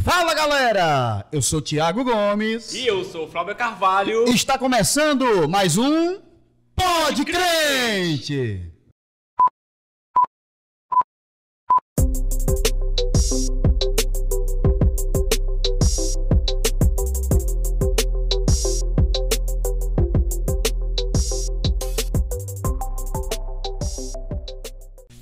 Fala galera, eu sou Thiago Gomes e eu sou o Flávio Carvalho. Está começando mais um Pode Crente.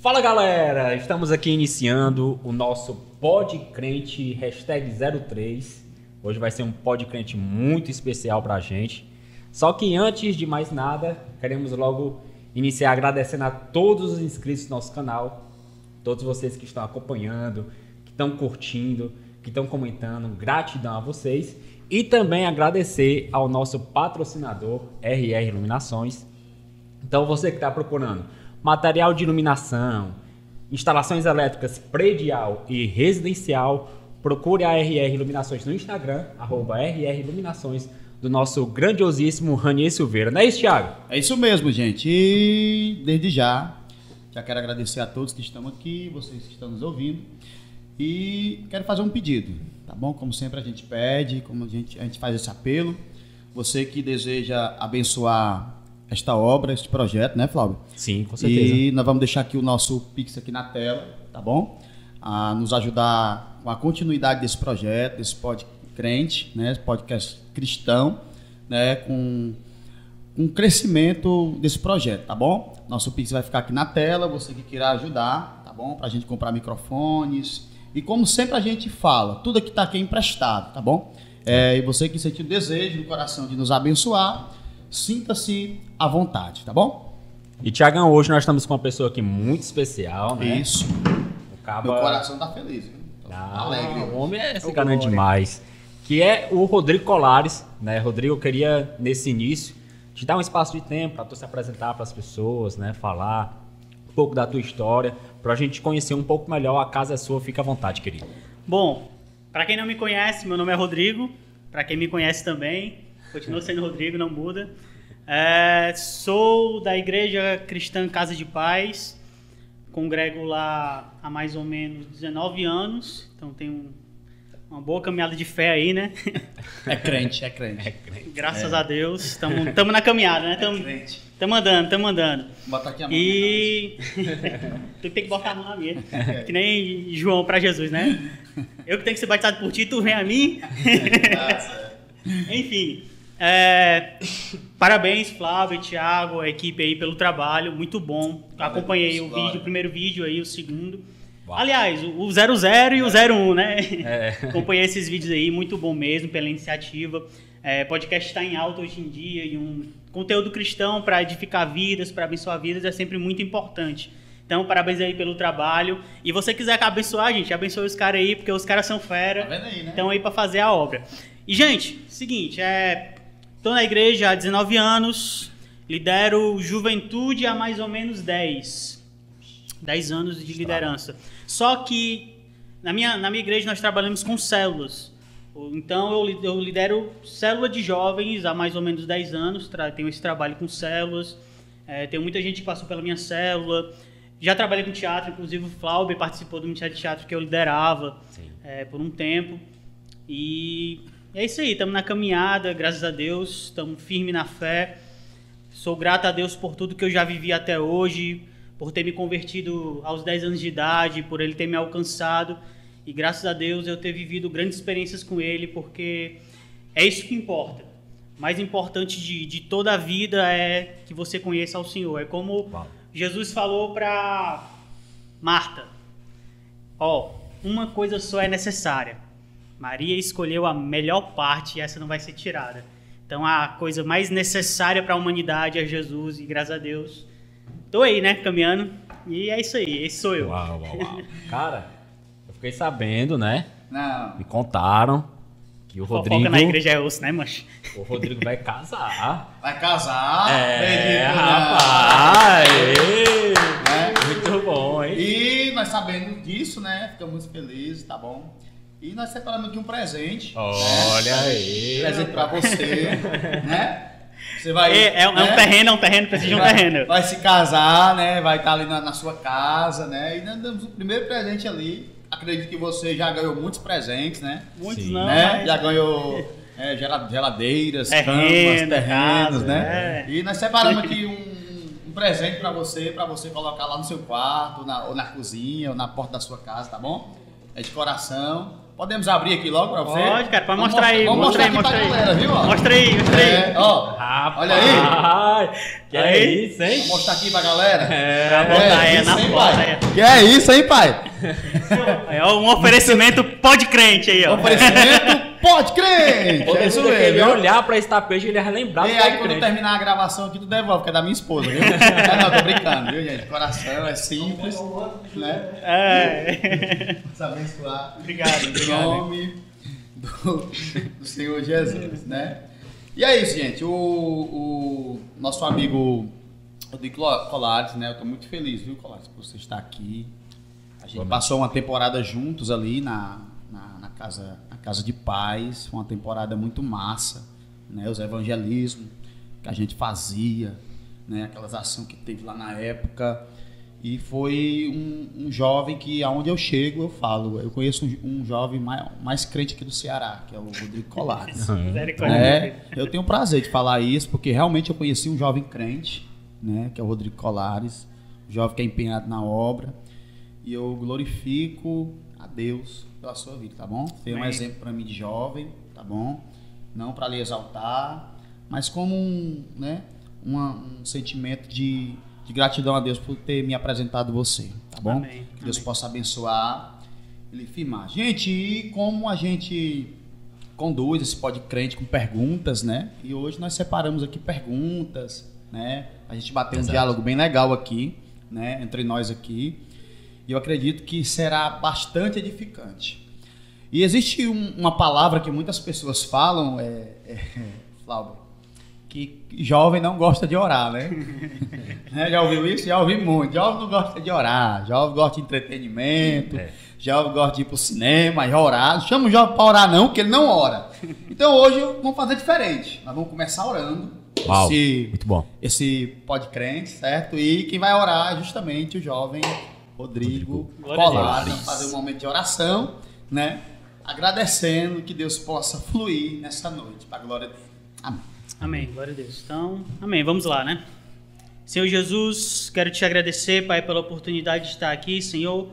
Fala galera, estamos aqui iniciando o nosso Pode Crente #03. Hoje vai ser um Pode Crente muito especial pra gente. Só que antes de mais nada, queremos logo iniciar agradecendo a todos os inscritos do nosso canal, todos vocês que estão acompanhando, que estão curtindo, que estão comentando, gratidão a vocês. E também agradecer ao nosso patrocinador, RR Iluminações. Então você que está procurando material de iluminação, instalações elétricas predial e residencial, procure a RR Iluminações no Instagram, @RR Iluminações, do nosso grandiosíssimo Ranier Silveira. Não é isso, Thiago? É isso mesmo, gente. E desde já quero agradecer a todos que estão aqui, vocês que estão nos ouvindo. E quero fazer um pedido, tá bom? Como sempre a gente pede, como a gente faz esse apelo. Você que deseja abençoar esta obra, este projeto, né, Flávio? Sim, com certeza. E nós vamos deixar aqui o nosso Pix aqui na tela, tá bom? A nos ajudar com a continuidade desse projeto, desse Pode Crente, né, podcast cristão, né, com o crescimento desse projeto, tá bom? Nosso Pix vai ficar aqui na tela, você que queira ajudar, tá bom? Pra gente comprar microfones. E como sempre a gente fala, tudo aqui tá aqui emprestado, tá bom? E você que sentir o desejo no coração de nos abençoar, sinta-se à vontade, tá bom? E Thiagão, hoje nós estamos com uma pessoa aqui muito especial, né? Isso. Meu coração tá feliz, viu? Alegre. O homem é cigano demais. Que é o Rodrigo Colares, né? Rodrigo, eu queria, nesse início, te dar um espaço de tempo para tu se apresentar para as pessoas, né? Falar um pouco da tua história, para a gente conhecer um pouco melhor. A casa é sua, fica à vontade, querido. Bom, para quem não me conhece, meu nome é Rodrigo. Para quem me conhece também, continua sendo Rodrigo, não muda. Sou da Igreja Cristã Casa de Paz, congrego lá há mais ou menos 19 anos, então tenho uma boa caminhada de fé aí, né? É crente. Graças a Deus, estamos na caminhada, né? Estamos andando. Botar aqui a mão. E tu tem que botar a mão na minha, que nem João para Jesus, né? Eu que tenho que ser batizado por ti, tu vem a mim. Enfim. Parabéns, Flávio e Thiago, a equipe aí pelo trabalho, muito bom. Acompanhei o primeiro vídeo aí, o segundo. Uau. Aliás, o 00 e o 01, né? Acompanhei esses vídeos aí, muito bom mesmo pela iniciativa. Podcast está em alta hoje em dia e um conteúdo cristão para edificar vidas, para abençoar vidas é sempre muito importante. Então, parabéns aí pelo trabalho. E você quiser abençoar, gente, abençoe os caras aí, porque os caras são fera. Tá vendo aí, né? Estão aí para fazer a obra. E, gente, seguinte, estou na igreja há 19 anos, lidero juventude há mais ou menos 10 anos de liderança. Só que na minha igreja nós trabalhamos com células. Então eu lidero célula de jovens há mais ou menos 10 anos, tenho esse trabalho com células, tenho muita gente que passou pela minha célula. Já trabalhei com teatro, inclusive o Flauber participou do Ministério de Teatro que eu liderava por um tempo. E é isso aí, estamos na caminhada, graças a Deus, estamos firmes na fé. Sou grato a Deus por tudo que eu já vivi até hoje, por ter me convertido aos 10 anos de idade, por Ele ter me alcançado. E graças a Deus eu ter vivido grandes experiências com Ele, porque é isso que importa. O mais importante de toda a vida é que você conheça ao Senhor. É como Jesus falou para Marta: uma coisa só é necessária. Maria escolheu a melhor parte e essa não vai ser tirada. Então a coisa mais necessária para a humanidade é Jesus e graças a Deus tô aí, né, caminhando. E é isso aí, esse sou eu. Uau. Cara, eu fiquei sabendo, né? Não. Me contaram que o Rodrigo... Fofoca na igreja é osso, né, mancho? O Rodrigo vai casar. Vai casar? Rapaz! Muito bom, hein? E nós sabendo disso, né? Ficamos muito felizes, tá bom? E nós separamos aqui um presente. Olha aí. Presente pra você, né? Você vai, um terreno, precisa de um terreno. Vai se casar, né? Vai estar ali na sua casa, né? E nós damos o primeiro presente ali. acredito que você já ganhou muitos presentes, né? Muitos Sim. não, Né? mas... Já ganhou geladeiras, Terreno, camas, terrenos, casa, né? é. E nós separamos aqui um presente pra você colocar lá no seu quarto, ou na cozinha, ou na porta da sua casa, tá bom? É de coração. Podemos abrir aqui logo pra você? Pode, cara, pode Vamos mostrar aí. Vamos mostrar aqui pra galera, viu? Ó? Mostra aí, mostra aí. É, ó, Rapaz, olha aí. Que Aí. é isso, hein? Vou mostrar aqui pra galera. Pra botar aí isso, na hein, foto pai? aí. Que é isso, hein, pai? É um oferecimento pode crente aí, ó. Oferecimento pode crente. Todo É isso mundo que ele mesmo. viu? olhar pra esse tapete, ele vai lembrar E do aí, Pode quando Crente. terminar a gravação aqui, tu devolve, que é da minha esposa, viu? Não, tô brincando, viu, gente? Coração é simples, né? É. Vamos abençoar. Obrigado, Em obrigado. nome do Senhor Jesus, né? E é isso, gente. O nosso amigo Rodrigo Colares, né? Eu tô muito feliz, viu, Colares, por você estar aqui. A gente passou uma temporada juntos ali na casa de paz. Foi uma temporada muito massa, né? Os evangelismos que a gente fazia, né? Aquelas ações que teve lá na época. E foi um jovem que, aonde eu chego, eu falo. Eu conheço um jovem mais crente aqui do Ceará, que é o Rodrigo Colares. Misericórdia. Eu tenho o prazer de falar isso, porque realmente eu conheci um jovem crente, né? Que é o Rodrigo Colares, um jovem que é empenhado na obra. E eu glorifico a Deus pela sua vida, tá bom? Tem um Amém. exemplo para mim de jovem, tá bom? Não para lhe exaltar, mas como um sentimento de gratidão a Deus por ter me apresentado você, tá bom? Amém. Que Deus Amém. possa abençoar e lhe firmar. Gente, e como a gente conduz esse Pode Crente com perguntas, né? E hoje nós separamos aqui perguntas, né? A gente bateu um diálogo bem legal aqui, né? Entre nós aqui. E eu acredito que será bastante edificante. E existe uma palavra que muitas pessoas falam, Flávio, que jovem não gosta de orar, né? Já ouviu isso? Já ouvi muito. Jovem não gosta de orar, jovem gosta de entretenimento, jovem gosta de ir pro cinema e orar. Não chama o jovem para orar não, porque ele não ora. Então hoje vamos fazer diferente. Nós vamos começar orando. Uau, muito bom. Esse Pode Crente, certo? E quem vai orar é justamente o jovem Rodrigo Glória a Deus. Colares. Vamos fazer um momento de oração, né? Agradecendo que Deus possa fluir nessa noite, para a glória dele. Amém. Amém, glória a Deus. Então, amém, vamos lá, né? Senhor Jesus, quero te agradecer, Pai, pela oportunidade de estar aqui, Senhor,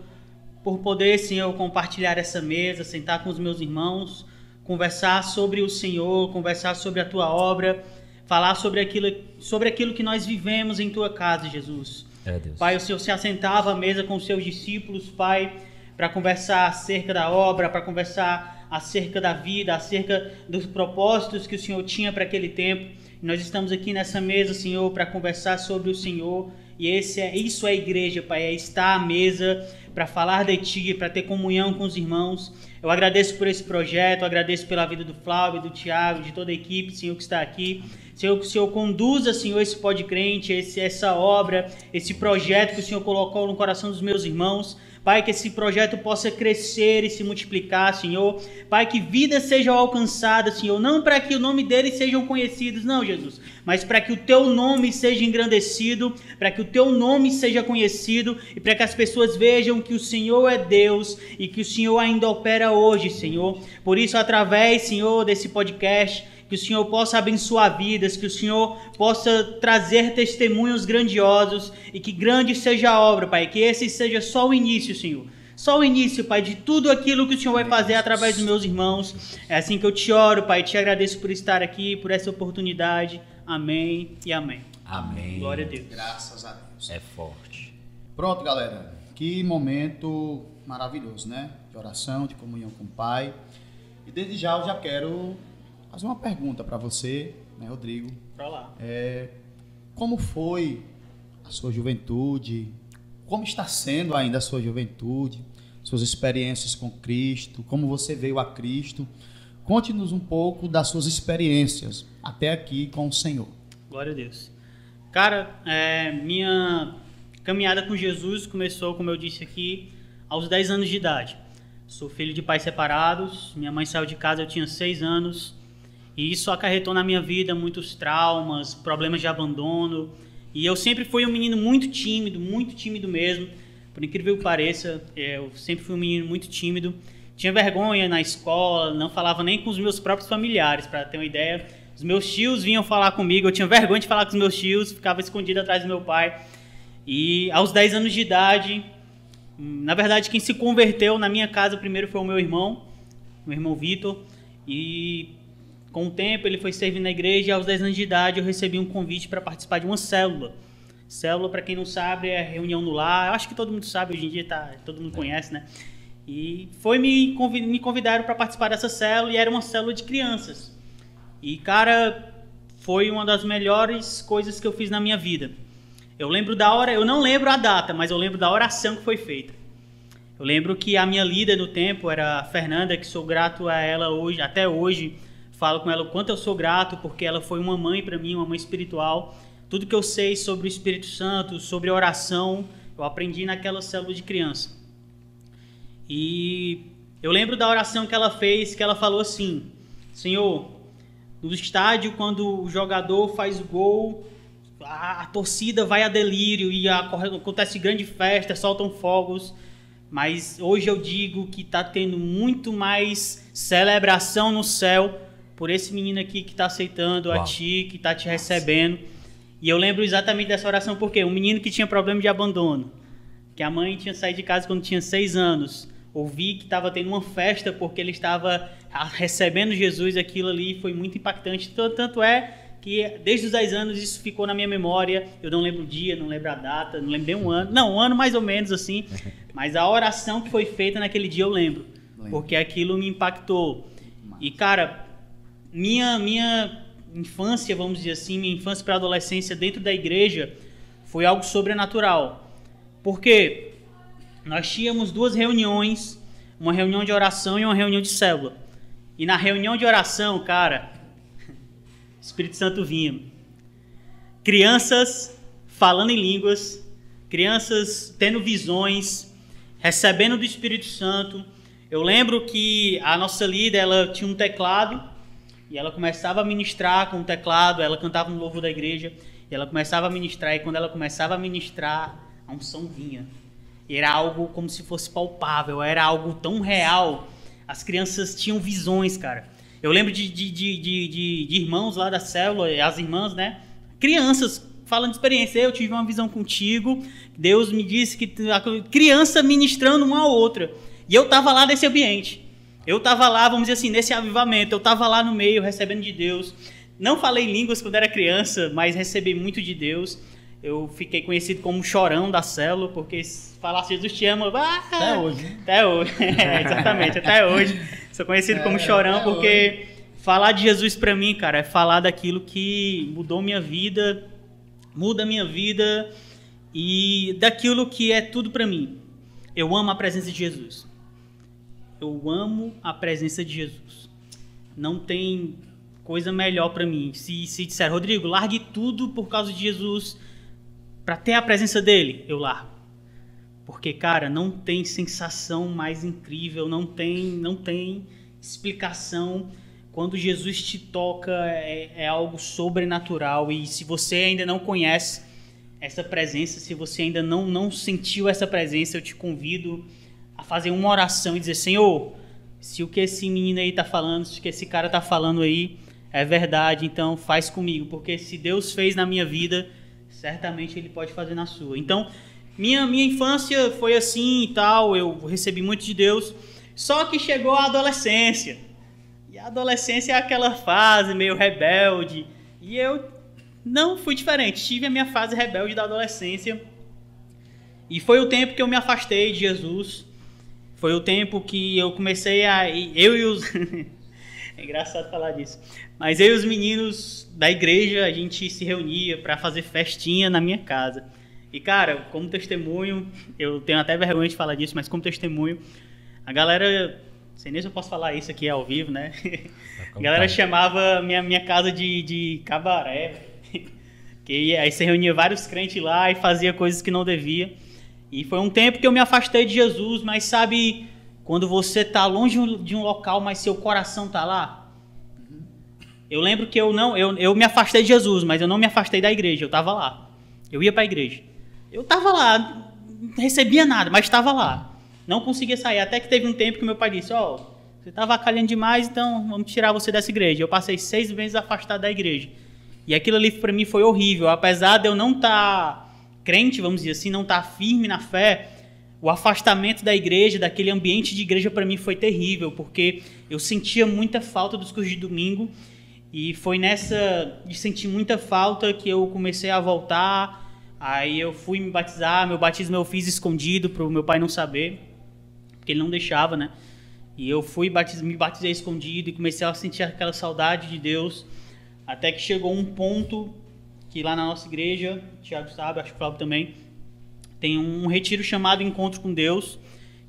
por poder, Senhor, compartilhar essa mesa, sentar com os meus irmãos, conversar sobre o Senhor, conversar sobre a Tua obra, falar sobre aquilo que nós vivemos em Tua casa, Jesus. Deus. Pai, o Senhor se assentava à mesa com os seus discípulos, Pai, para conversar acerca da obra, para conversar acerca da vida, acerca dos propósitos que o Senhor tinha para aquele tempo. E nós estamos aqui nessa mesa, Senhor, para conversar sobre o Senhor. E isso é a igreja, Pai, é estar à mesa para falar de Ti, para ter comunhão com os irmãos. Eu agradeço por esse projeto, eu agradeço pela vida do Flávio, do Tiago, de toda a equipe, Senhor, que está aqui. Senhor, que o Senhor conduza, Senhor, esse Pode Crente, essa obra, esse projeto que o Senhor colocou no coração dos meus irmãos. Pai, que esse projeto possa crescer e se multiplicar, Senhor. Pai, que vidas sejam alcançadas, Senhor. Não para que o nome deles sejam conhecidos, não, Jesus. Mas para que o Teu nome seja engrandecido, para que o Teu nome seja conhecido e para que as pessoas vejam que o Senhor é Deus e que o Senhor ainda opera hoje, Senhor. Por isso, através, Senhor, desse podcast, que o Senhor possa abençoar vidas, que o Senhor possa trazer testemunhos grandiosos e que grande seja a obra, Pai, que esse seja só o início, Senhor. Só o início, Pai, de tudo aquilo que o Senhor vai fazer através dos meus irmãos. É assim que eu te oro, Pai, te agradeço por estar aqui, por essa oportunidade. Amém e amém. Amém. Glória a Deus. Graças a Deus. É forte. Pronto, galera. Que momento maravilhoso, né? De oração, de comunhão com o Pai. E desde já eu já quero fazer uma pergunta para você, né, Rodrigo? Pra lá. Como foi a sua juventude? Como está sendo ainda a sua juventude? Suas experiências com Cristo? Como você veio a Cristo? Conte-nos um pouco das suas experiências até aqui com o Senhor. Glória a Deus. Cara, minha caminhada com Jesus começou, como eu disse aqui, aos 10 anos de idade. Sou filho de pais separados, minha mãe saiu de casa, eu tinha 6 anos, e isso acarretou na minha vida muitos traumas, problemas de abandono, e eu sempre fui um menino muito tímido mesmo, Por incrível que pareça, eu sempre fui um menino muito tímido. Tinha vergonha na escola, não falava nem com os meus próprios familiares, para ter uma ideia. Os meus tios vinham falar comigo, eu tinha vergonha de falar com os meus tios, ficava escondido atrás do meu pai. E aos 10 anos de idade, na verdade, quem se converteu na minha casa primeiro foi o meu irmão Vitor. E com o tempo ele foi servindo na igreja e aos 10 anos de idade eu recebi um convite para participar de uma célula. Célula, para quem não sabe, é reunião no lar. Eu acho que todo mundo sabe, hoje em dia todo mundo conhece, né? E me convidaram para participar dessa célula e era uma célula de crianças. E, cara, foi uma das melhores coisas que eu fiz na minha vida. Eu não lembro a data, mas eu lembro da oração que foi feita. Eu lembro que a minha líder no tempo era a Fernanda, que sou grato a ela hoje, até hoje. Falo com ela o quanto eu sou grato, porque ela foi uma mãe para mim, uma mãe espiritual. Tudo que eu sei sobre o Espírito Santo, sobre oração, eu aprendi naquela célula de criança. E eu lembro da oração que ela fez, que ela falou assim: Senhor, no estádio, quando o jogador faz o gol, a torcida vai a delírio e acontece grande festa, soltam fogos. Mas hoje eu digo que está tendo muito mais celebração no céu por esse menino aqui que está aceitando a ti, que está te recebendo. E eu lembro exatamente dessa oração porque um menino que tinha problema de abandono, que a mãe tinha saído de casa quando tinha 6 anos, ouvi que estava tendo uma festa porque ele estava recebendo Jesus, aquilo ali foi muito impactante. Tanto é que desde os 10 anos isso ficou na minha memória. Eu não lembro o dia, não lembro a data, não lembro bem um ano. Não, um ano mais ou menos assim. Mas a oração que foi feita naquele dia eu lembro. Porque aquilo me impactou. E, cara, minha infância, vamos dizer assim, minha infância para a adolescência dentro da igreja foi algo sobrenatural. Porque nós tínhamos 2 reuniões, uma reunião de oração e uma reunião de célula. E na reunião de oração, cara, o Espírito Santo vinha. Crianças falando em línguas, crianças tendo visões, recebendo do Espírito Santo. Eu lembro que a nossa líder, ela tinha um teclado e ela começava a ministrar com o teclado, ela cantava no louvor da igreja e ela começava a ministrar, e quando ela começava a ministrar, a unção vinha. Era algo como se fosse palpável, era algo tão real. As crianças tinham visões, cara. Eu lembro de irmãos lá da célula, as irmãs, né? Crianças falando de experiência. Eu tive uma visão contigo, Deus me disse que... Criança ministrando uma a outra. E eu tava lá nesse ambiente. Eu tava lá, vamos dizer assim, nesse avivamento. Eu tava lá no meio, recebendo de Deus. Não falei línguas quando era criança, mas recebi muito de Deus. Eu fiquei conhecido como chorão da célula, porque se falasse Jesus te ama... Até hoje. Até hoje, exatamente, até hoje. Sou conhecido como chorão, porque falar de Jesus pra mim, cara, é falar daquilo que mudou minha vida, muda minha vida e daquilo que é tudo pra mim. Eu amo a presença de Jesus. Eu amo a presença de Jesus. Não tem coisa melhor pra mim. Se disser, Rodrigo, largue tudo por causa de Jesus pra ter a presença dele, eu largo. Porque, cara, não tem sensação mais incrível, não tem explicação. Quando Jesus te toca, é algo sobrenatural. E se você ainda não conhece essa presença, se você ainda não sentiu essa presença, eu te convido a fazer uma oração e dizer, Senhor, se o que esse menino aí tá falando, se o que esse cara tá falando aí é verdade, então faz comigo. Porque se Deus fez na minha vida, certamente Ele pode fazer na sua. Então, minha infância foi assim e tal, eu recebi muito de Deus, só que chegou a adolescência. E a adolescência é aquela fase meio rebelde, e eu não fui diferente, tive a minha fase rebelde da adolescência, e foi o tempo que eu me afastei de Jesus, foi o tempo que eu comecei a... Eu e os... É engraçado falar disso, mas eu e os meninos da igreja, a gente se reunia para fazer festinha na minha casa. E, cara, como testemunho, eu tenho até vergonha de falar disso, mas como testemunho, a galera, não sei nem se eu posso falar isso aqui ao vivo, né? A galera chamava minha casa de cabaré, que aí se reunia vários crentes lá e fazia coisas que não devia. E foi um tempo que eu me afastei de Jesus, mas sabe, quando você tá longe de um local, mas seu coração tá lá? Eu lembro que eu me afastei de Jesus, mas eu não me afastei da igreja, eu tava lá. Eu ia pra igreja. Eu tava lá, recebia nada, mas estava lá. Não conseguia sair. Até que teve um tempo que meu pai disse, você está avacalhando demais, então vamos tirar você dessa igreja. Eu passei 6 meses afastado da igreja. E aquilo ali para mim foi horrível. Apesar de eu não estar crente, vamos dizer assim, não estar firme na fé, o afastamento da igreja, daquele ambiente de igreja para mim foi terrível, porque eu sentia muita falta dos cultos de domingo. E foi nessa de sentir muita falta que eu comecei a voltar. Aí eu fui me batizar. Meu batismo eu fiz escondido para o meu pai não saber, porque ele não deixava, né? E eu fui me batizei escondido e comecei a sentir aquela saudade de Deus. Até que chegou um ponto que lá na nossa igreja, o Thiago sabe, acho que o Flávio também, tem um retiro chamado Encontro com Deus,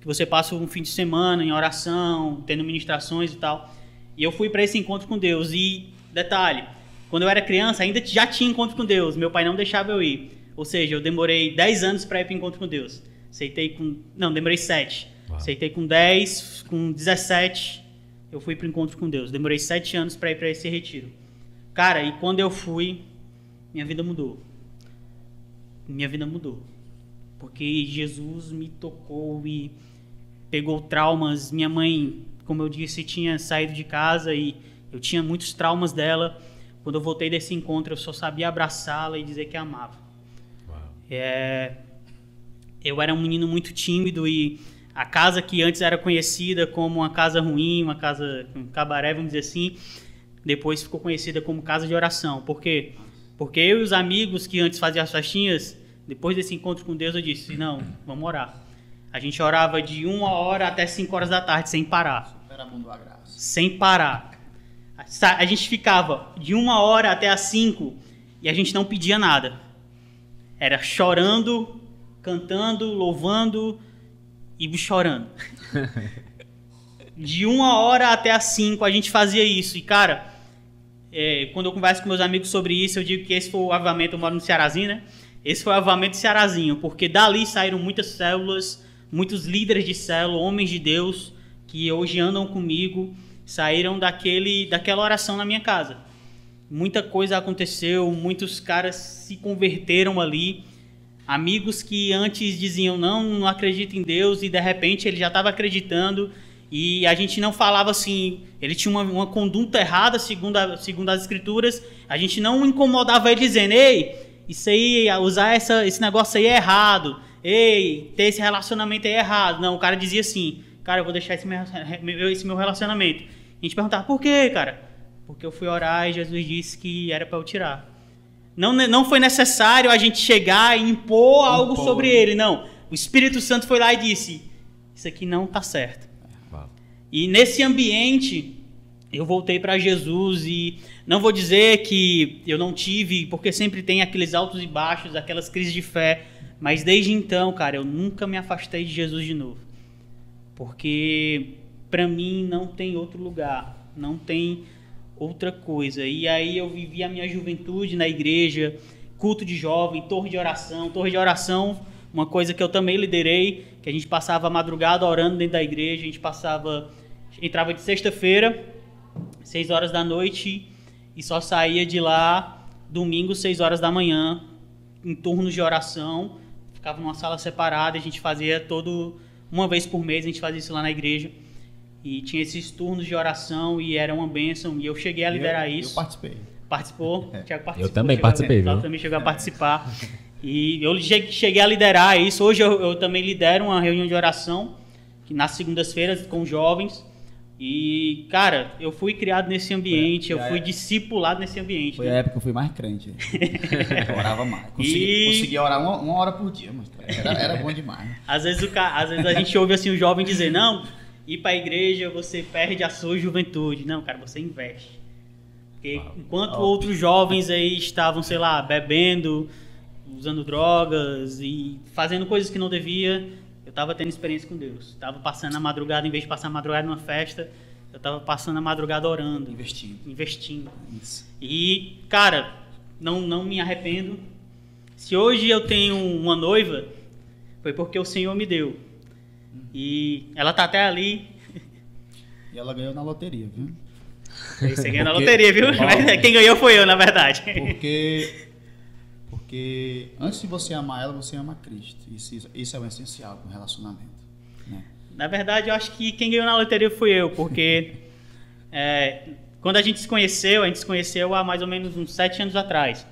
que você passa um fim de semana em oração, tendo ministrações e tal. E eu fui para esse encontro com Deus. E, detalhe, quando eu era criança, ainda já tinha encontro com Deus. Meu pai não deixava eu ir. Ou seja, eu demorei 10 anos para ir para o encontro com Deus. Demorei 7. Uau. Aceitei com 10, com 17, eu fui para o encontro com Deus. Demorei 7 anos para ir para esse retiro. Cara, e quando eu fui, minha vida mudou. Minha vida mudou. Porque Jesus me tocou e pegou traumas. Minha mãe, como eu disse, tinha saído de casa e eu tinha muitos traumas dela. Quando eu voltei desse encontro, eu só sabia abraçá-la e dizer que a amava. Eu era um menino muito tímido e a casa que antes era conhecida como uma casa ruim, uma casa, um cabaré, vamos dizer assim, depois ficou conhecida como casa de oração. Por quê? Porque eu e os amigos que antes faziam as festinhas, depois desse encontro com Deus, eu disse, não, vamos orar. A gente orava de 1 hora até 5 horas da tarde, sem parar. Sem parar. A gente ficava de 1 hora até as 5 e a gente não pedia nada. Era chorando, cantando, louvando e chorando. De 1 hora até as 5 a gente fazia isso. E, cara, quando eu converso com meus amigos sobre isso, eu digo que esse foi o avivamento. Eu moro no Cearazinho, né? Esse foi o avivamento de Cearazinho, porque dali saíram muitas células, muitos líderes de célula, homens de Deus, que hoje andam comigo, saíram daquela oração na minha casa. Muita coisa aconteceu, muitos caras se converteram ali. Amigos que antes diziam não acredito em Deus, e de repente ele já estava acreditando, e a gente não falava assim, ele tinha uma conduta errada segundo as escrituras, a gente não incomodava ele dizendo, ei, isso aí, usar esse negócio aí é errado, ei, ter esse relacionamento aí é errado. Não, o cara dizia assim, cara, eu vou deixar esse meu relacionamento. A gente perguntava, por quê, cara? Porque eu fui orar e Jesus disse que era para eu tirar. Não foi necessário a gente chegar e impor algo sobre ele, não. O Espírito Santo foi lá e disse, isso aqui não está certo. Uau. E nesse ambiente, eu voltei para Jesus e não vou dizer que eu não tive, porque sempre tem aqueles altos e baixos, aquelas crises de fé, mas desde então, cara, eu nunca me afastei de Jesus de novo. Porque para mim não tem outro lugar, não tem outra coisa. E aí eu vivi a minha juventude na igreja, culto de jovem, torre de oração, uma coisa que eu também liderei, que a gente passava a madrugada orando dentro da igreja, a gente entrava de sexta-feira, 6 horas da noite, e só saía de lá domingo, 6 horas da manhã, em turnos de oração, ficava numa sala separada, a gente fazia uma vez por mês, a gente fazia isso lá na igreja. E tinha esses turnos de oração e era uma bênção. E eu cheguei a liderar isso. Eu participei. Participou? O Thiago participou. Eu também participei, viu? Eu também cheguei a participar. E eu cheguei a liderar isso. Hoje eu também lidero uma reunião de oração, que nas segundas-feiras com jovens. E, cara, eu fui criado nesse ambiente, eu fui discipulado nesse ambiente. Foi a época que eu fui mais crente. Eu orava mais. Conseguia orar uma hora por dia, mas era bom demais. Às vezes a gente ouve assim o jovem dizer, não, ir para a igreja você perde a sua juventude. Não, cara, você investe. Porque enquanto outros jovens aí estavam, sei lá, bebendo, usando drogas e fazendo coisas que não devia, eu estava tendo experiência com Deus. Estava passando a madrugada, em vez de passar a madrugada numa festa, eu estava passando a madrugada orando. Investindo. Isso. E, cara, não me arrependo. Se hoje eu tenho uma noiva, foi porque o Senhor me deu. E ela tá até ali. E ela ganhou na loteria, viu? Você ganhou na loteria, viu? Quem ganhou foi eu, na verdade. Porque Porque antes de você amar ela, você ama Cristo. Isso é o essencial no relacionamento, né? Na verdade, eu acho que quem ganhou na loteria fui eu, porque quando a gente se conheceu há mais ou menos uns 7 anos atrás.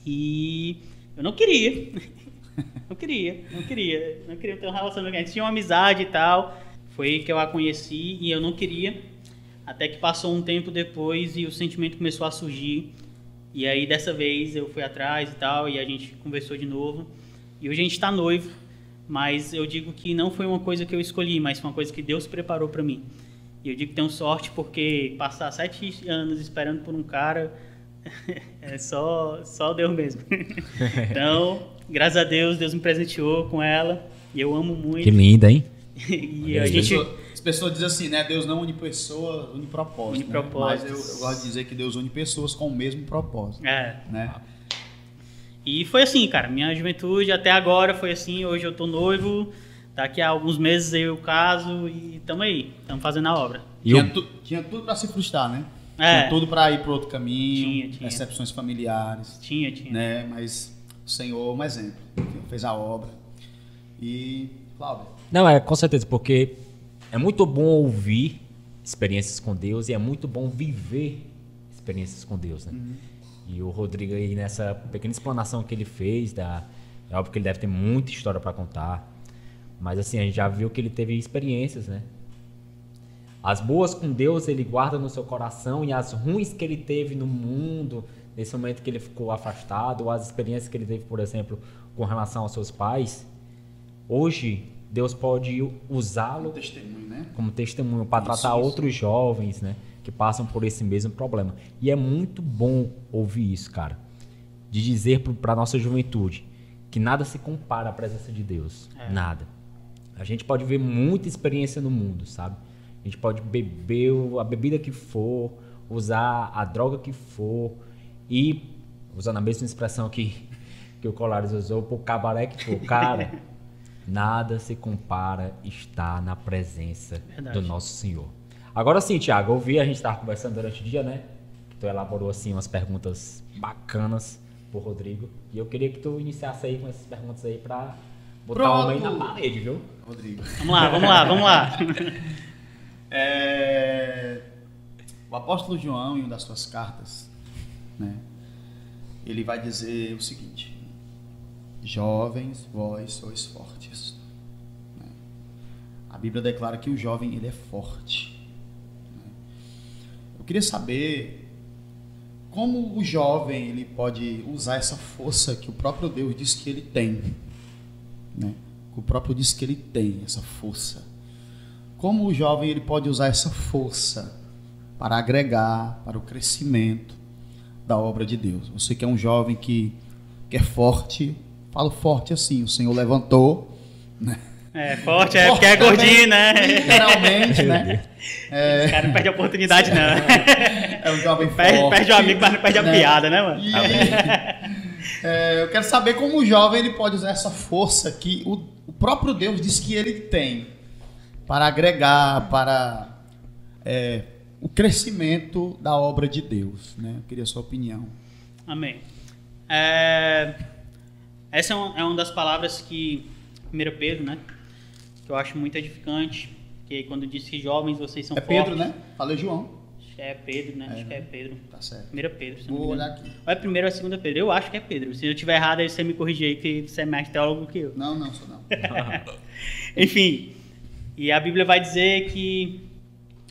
E eu não queria. Não queria ter um relacionamento. A gente tinha uma amizade e tal. Foi aí que eu a conheci e eu não queria. Até que passou um tempo depois e o sentimento começou a surgir. E aí dessa vez eu fui atrás e tal, e a gente conversou de novo. E hoje a gente está noivo, mas eu digo que não foi uma coisa que eu escolhi, mas foi uma coisa que Deus preparou para mim. E eu digo que tenho sorte porque passar 7 anos esperando por um cara é só Deus mesmo. Então, graças a Deus, Deus me presenteou com ela e eu amo muito. Que linda, hein? E a gente... As pessoas dizem assim, né? Deus não une pessoas, une propósito. Une propósitos. Né? Mas eu gosto de dizer que Deus une pessoas com o mesmo propósito. Né? E foi assim, cara. Minha juventude até agora foi assim. Hoje eu tô noivo. Daqui a alguns meses eu caso e tamo aí. Estamos fazendo a obra. Tinha tudo para se frustrar, né? É. Tinha tudo para ir para outro caminho. Tinha. Decepções familiares. Tinha. Né? Mas o Senhor, um exemplo. Fez a obra. E, Cláudio? Não, com certeza, porque é muito bom ouvir experiências com Deus e é muito bom viver experiências com Deus, né? E o Rodrigo aí, nessa pequena explanação que ele fez, é óbvio que ele deve ter muita história para contar, mas assim, a gente já viu que ele teve experiências, né? As boas com Deus ele guarda no seu coração, e as ruins que ele teve no mundo, nesse momento que ele ficou afastado, ou as experiências que ele teve, por exemplo, com relação aos seus pais, hoje Deus pode usá-lo como testemunho para tratar outros jovens, né, que passam por esse mesmo problema. E é muito bom ouvir isso, cara, de dizer para a nossa juventude que nada se compara à presença de Deus. Nada. A gente pode ver muita experiência no mundo, sabe? A gente pode beber a bebida que for, usar a droga que for e, usando a mesma expressão que o Colares usou, pro cabaré que for, cara, nada se compara estar na presença do nosso Senhor. Agora sim, Thiago, a gente estava conversando durante o dia, né? Tu elaborou assim umas perguntas bacanas pro Rodrigo, e eu queria que tu iniciasse aí com essas perguntas aí para botar o homem na parede, viu? Rodrigo. Vamos lá. O apóstolo João, em uma das suas cartas, né, ele vai dizer o seguinte: jovens, vós sois fortes. Né? A Bíblia declara que o jovem ele é forte. Né? Eu queria saber como o jovem ele pode usar essa força que o próprio Deus diz que ele tem. Né? O próprio diz que ele tem essa força. Como o jovem ele pode usar essa força para agregar para o crescimento da obra de Deus? Você que é um jovem que é forte, falo forte assim, o Senhor levantou, né? Forte porque é gordinho, né? Literalmente, né? Esse cara não perde a oportunidade, não. É um jovem forte. Perde o amigo, mas não perde a piada, né, mano? Eu quero saber como o jovem ele pode usar essa força que o próprio Deus diz que ele tem para agregar, para o crescimento da obra de Deus, né? Eu queria a sua opinião. Amém. Essa é uma das palavras que 1 Pedro, né? Que eu acho muito edificante, que quando diz que jovens vocês são fortes. Pedro, né? Falei João. Acho que é Pedro, né? Acho que é Pedro. Tá certo. 1 Pedro. Vou olhar aqui. Ou é 1ª ou é 2ª Pedro? Eu acho que é Pedro. Se eu estiver errado, aí você me corrigir aí, que você é mais teólogo que eu. Não, sou não. Enfim, e a Bíblia vai dizer que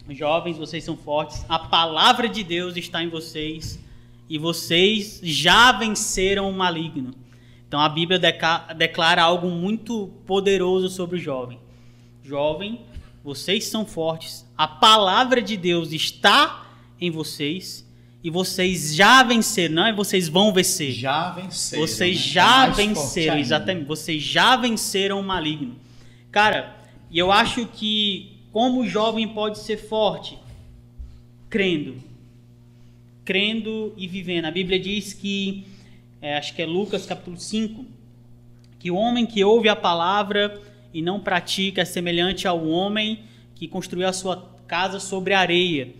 jovens, vocês são fortes, a palavra de Deus está em vocês e vocês já venceram o maligno. Então a Bíblia declara algo muito poderoso sobre o jovem. Jovem, vocês são fortes, a palavra de Deus está em vocês e vocês já venceram, não é vocês vão vencer. Já venceram. Vocês né? já venceram, exatamente. Vocês já venceram o maligno. Cara, e eu acho que como o jovem pode ser forte? Crendo e vivendo. A Bíblia diz que, acho que é Lucas capítulo 5, que o homem que ouve a palavra e não pratica é semelhante ao homem que construiu a sua casa sobre a areia.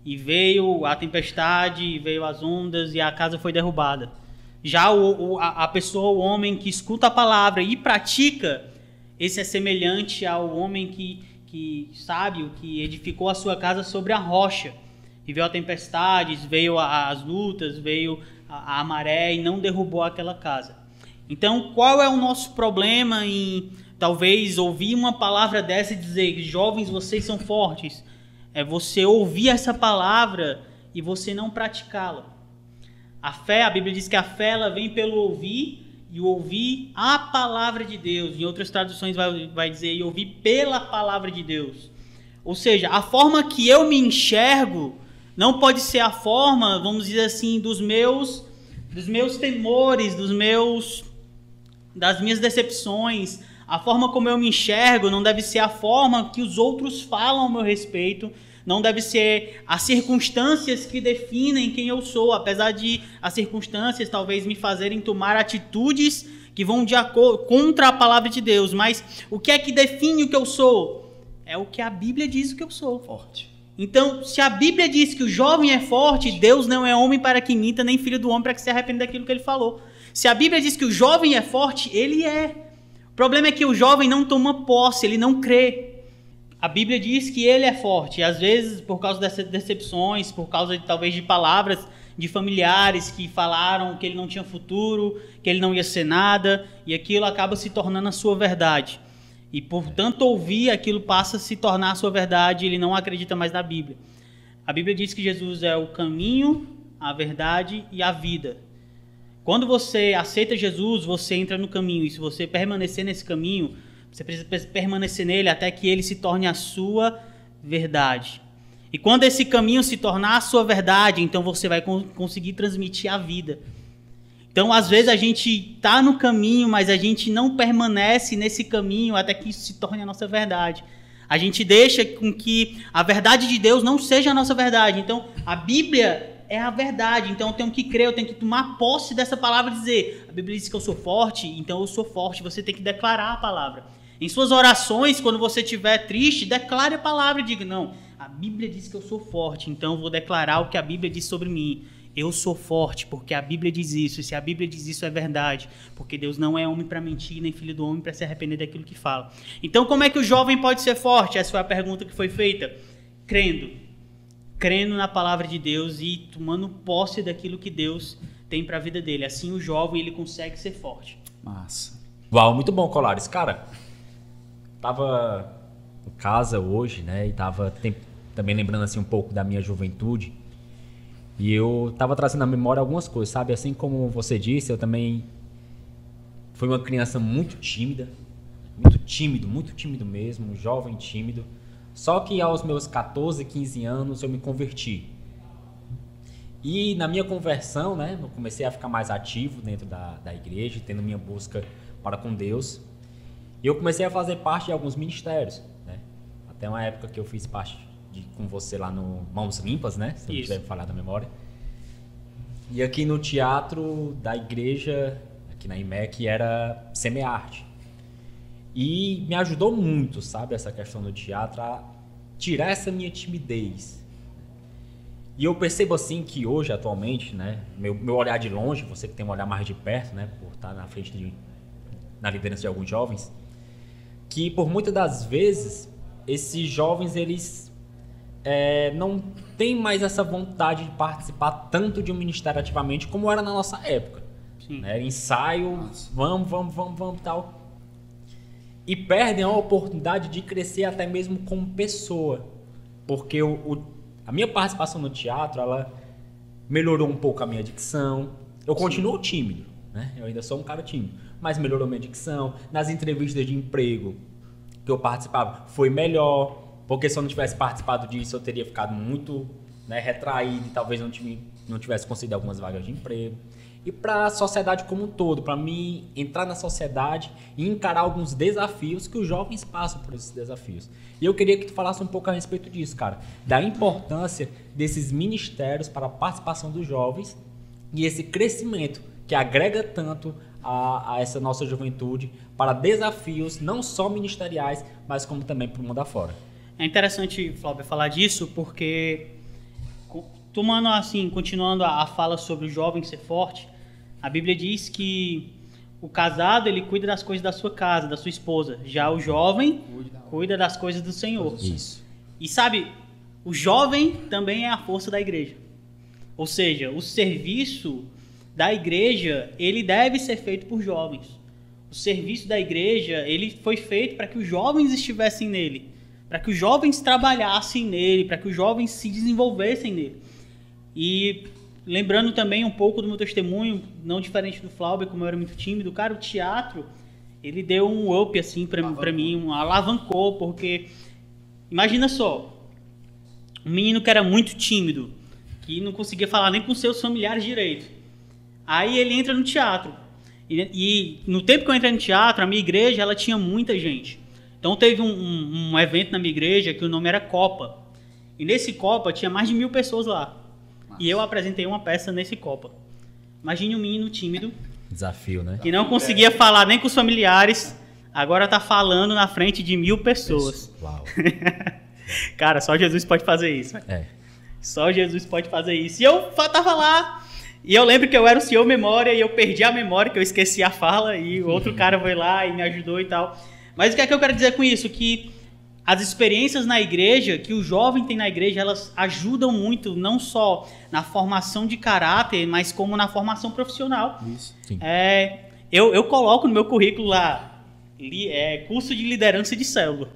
E veio a tempestade, e veio as ondas e a casa foi derrubada. Já a pessoa, o homem que escuta a palavra e pratica, esse é semelhante ao homem que sábio, que edificou a sua casa sobre a rocha. E veio a tempestades, veio as lutas, veio a maré e não derrubou aquela casa. Então, qual é o nosso problema em talvez ouvir uma palavra dessa e dizer, jovens, vocês são fortes? É você ouvir essa palavra e você não praticá-la. A fé, a Bíblia diz que a fé ela vem pelo ouvir, e ouvir a palavra de Deus. Em outras traduções vai dizer, e ouvir pela palavra de Deus. Ou seja, a forma que eu me enxergo não pode ser a forma, vamos dizer assim, dos meus temores, das minhas decepções. A forma como eu me enxergo não deve ser a forma que os outros falam ao meu respeito. Não deve ser as circunstâncias que definem quem eu sou, apesar de as circunstâncias talvez me fazerem tomar atitudes que vão de acordo contra a palavra de Deus. Mas o que é que define o que eu sou? É o que a Bíblia diz o que eu sou. Forte. Então, se a Bíblia diz que o jovem é forte, Deus não é homem para que minta, nem filho do homem para que se arrependa daquilo que ele falou. Se a Bíblia diz que o jovem é forte, ele é. O problema é que o jovem não toma posse, ele não crê. A Bíblia diz que ele é forte, e às vezes por causa dessas decepções, por causa talvez de palavras de familiares que falaram que ele não tinha futuro, que ele não ia ser nada, e aquilo acaba se tornando a sua verdade. E por tanto ouvir, aquilo passa a se tornar a sua verdade, e ele não acredita mais na Bíblia. A Bíblia diz que Jesus é o caminho, a verdade e a vida. Quando você aceita Jesus, você entra no caminho, e se você permanecer nesse caminho, você precisa permanecer nele até que ele se torne a sua verdade. E quando esse caminho se tornar a sua verdade, então você vai conseguir transmitir a vida. Então, às vezes, a gente está no caminho, mas a gente não permanece nesse caminho até que isso se torne a nossa verdade. A gente deixa com que a verdade de Deus não seja a nossa verdade. Então, a Bíblia é a verdade. Então, eu tenho que crer, eu tenho que tomar posse dessa palavra e dizer, a Bíblia diz que eu sou forte, então eu sou forte. Você tem que declarar a palavra. Em suas orações, quando você estiver triste, declare a palavra e diga, não, a Bíblia diz que eu sou forte, então eu vou declarar o que a Bíblia diz sobre mim. Eu sou forte porque a Bíblia diz isso, e se a Bíblia diz isso é verdade, porque Deus não é homem para mentir, nem filho do homem para se arrepender daquilo que fala. Então, como é que o jovem pode ser forte? Essa foi a pergunta que foi feita. Crendo na palavra de Deus e tomando posse daquilo que Deus tem para a vida dele. Assim, o jovem ele consegue ser forte. Massa. Uau, muito bom, Colares. Cara, tava em casa hoje, né, e tava também lembrando assim um pouco da minha juventude, e eu tava trazendo à memória algumas coisas, sabe? Assim como você disse, eu também fui uma criança muito tímido mesmo, um jovem tímido. Só que aos meus 14, 15 anos eu me converti. E na minha conversão, né, eu comecei a ficar mais ativo dentro da igreja, tendo minha busca para com Deus. E eu comecei a fazer parte de alguns ministérios, né? Até uma época que eu fiz parte com você lá no Mãos Limpas, né? Se eu não tiver falado da memória. E aqui no teatro da igreja, aqui na IMEC, era Semearte. E me ajudou muito, sabe? Essa questão do teatro a tirar essa minha timidez. E eu percebo assim que hoje, atualmente, né? Meu olhar de longe, você que tem um olhar mais de perto, né? Por estar na frente na liderança de alguns jovens, que por muitas das vezes esses jovens eles não têm mais essa vontade de participar tanto de um ministério ativamente como era na nossa época. Né? Ensaio, vamos tal, e perdem a oportunidade de crescer até mesmo como pessoa, porque a minha participação no teatro ela melhorou um pouco a minha dicção. Eu continuo tímido, né? Eu ainda sou um cara tímido, mas melhorou a minha dicção. Nas entrevistas de emprego que eu participava, foi melhor, porque se eu não tivesse participado disso, eu teria ficado muito, né, retraído e talvez não tivesse conseguido algumas vagas de emprego. E para a sociedade como um todo, para mim entrar na sociedade e encarar alguns desafios que os jovens passam por esses desafios. E eu queria que tu falasse um pouco a respeito disso, cara, da importância desses ministérios para a participação dos jovens e esse crescimento que agrega tanto a essa nossa juventude para desafios não só ministeriais, mas como também para o mundo afora. É interessante, Flávio, falar disso porque, tomando assim, continuando a fala sobre o jovem ser forte, A Bíblia diz que o casado, ele cuida das coisas da sua casa, da sua esposa. Já o jovem cuida das coisas do Senhor. Isso. E sabe, o jovem também é a força da igreja. Ou seja, o serviço da igreja, ele deve ser feito por jovens. O serviço da igreja, ele foi feito para que os jovens estivessem nele, para que os jovens trabalhassem nele, para que os jovens se desenvolvessem nele. E lembrando também um pouco do meu testemunho, não diferente do Flauber, como eu era muito tímido, cara, o teatro, ele deu um up assim para mim, alavancou, porque imagina só, um menino que era muito tímido, que não conseguia falar nem com seus familiares direito. Aí ele entra no teatro. E no tempo que eu entrei no teatro, a minha igreja, ela tinha muita gente. Então teve um evento na minha igreja que o nome era Copa. E nesse Copa tinha mais de 1000 pessoas lá. Nossa. E eu apresentei uma peça nesse Copa. Imagine um menino tímido. Desafio, né? Que não conseguia falar nem com os familiares. Agora tá falando na frente de 1000 pessoas. Uau. Cara, só Jesus pode fazer isso. Só Jesus pode fazer isso. E eu tava lá. E eu lembro que eu era o senhor memória e eu perdi a memória, que eu esqueci a fala. E o outro cara foi lá e me ajudou e tal. Mas o que é que eu quero dizer com isso? Que as experiências na igreja, que o jovem tem na igreja, elas ajudam muito, não só na formação de caráter, mas como na formação profissional. Isso. Sim. Eu coloco no meu currículo lá, curso de liderança de célula.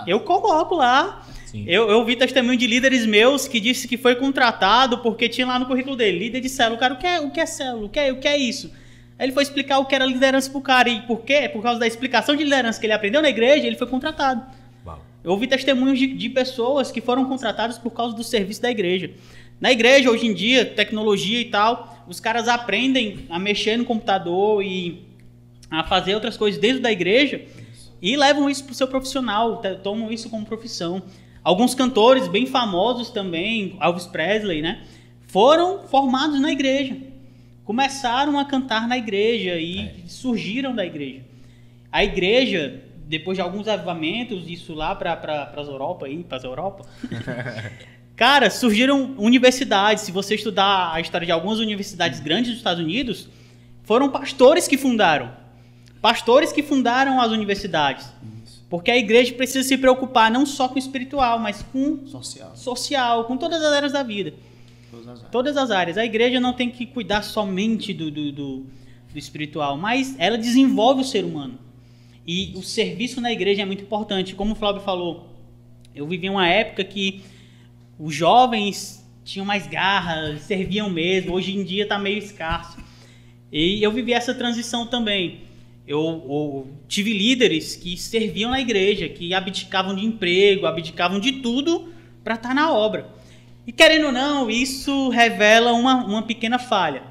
Eu coloco lá. Eu vi testemunho de líderes meus que disse que foi contratado porque tinha lá no currículo dele, líder de célula. O cara, o que é célula? O que é isso? Aí ele foi explicar o que era liderança pro cara. E por quê? Por causa da explicação de liderança que ele aprendeu na igreja, ele foi contratado. Uau. Eu ouvi testemunhos de pessoas que foram contratadas por causa do serviço da igreja. Na igreja, hoje em dia, tecnologia e tal, os caras aprendem a mexer no computador e a fazer outras coisas dentro da igreja e levam isso pro seu profissional, tomam isso como profissão. Alguns cantores bem famosos também, Elvis Presley, né, foram formados na igreja. Começaram a cantar na igreja e surgiram da igreja. A igreja, depois de alguns avivamentos, isso lá para as Europa, cara, surgiram universidades. Se você estudar a história de algumas universidades grandes dos Estados Unidos, foram pastores que fundaram as universidades. Porque a igreja precisa se preocupar não só com o espiritual, mas com social, com todas as áreas da vida. Todas as áreas. A igreja não tem que cuidar somente do espiritual, mas ela desenvolve o ser humano. E o serviço na igreja é muito importante. Como o Flávio falou, eu vivi uma época que os jovens tinham mais garra, serviam mesmo. Hoje em dia está meio escasso. E eu vivi essa transição também. Eu tive líderes que serviam na igreja, que abdicavam de emprego, abdicavam de tudo para estar na obra. E querendo ou não, isso revela uma pequena falha.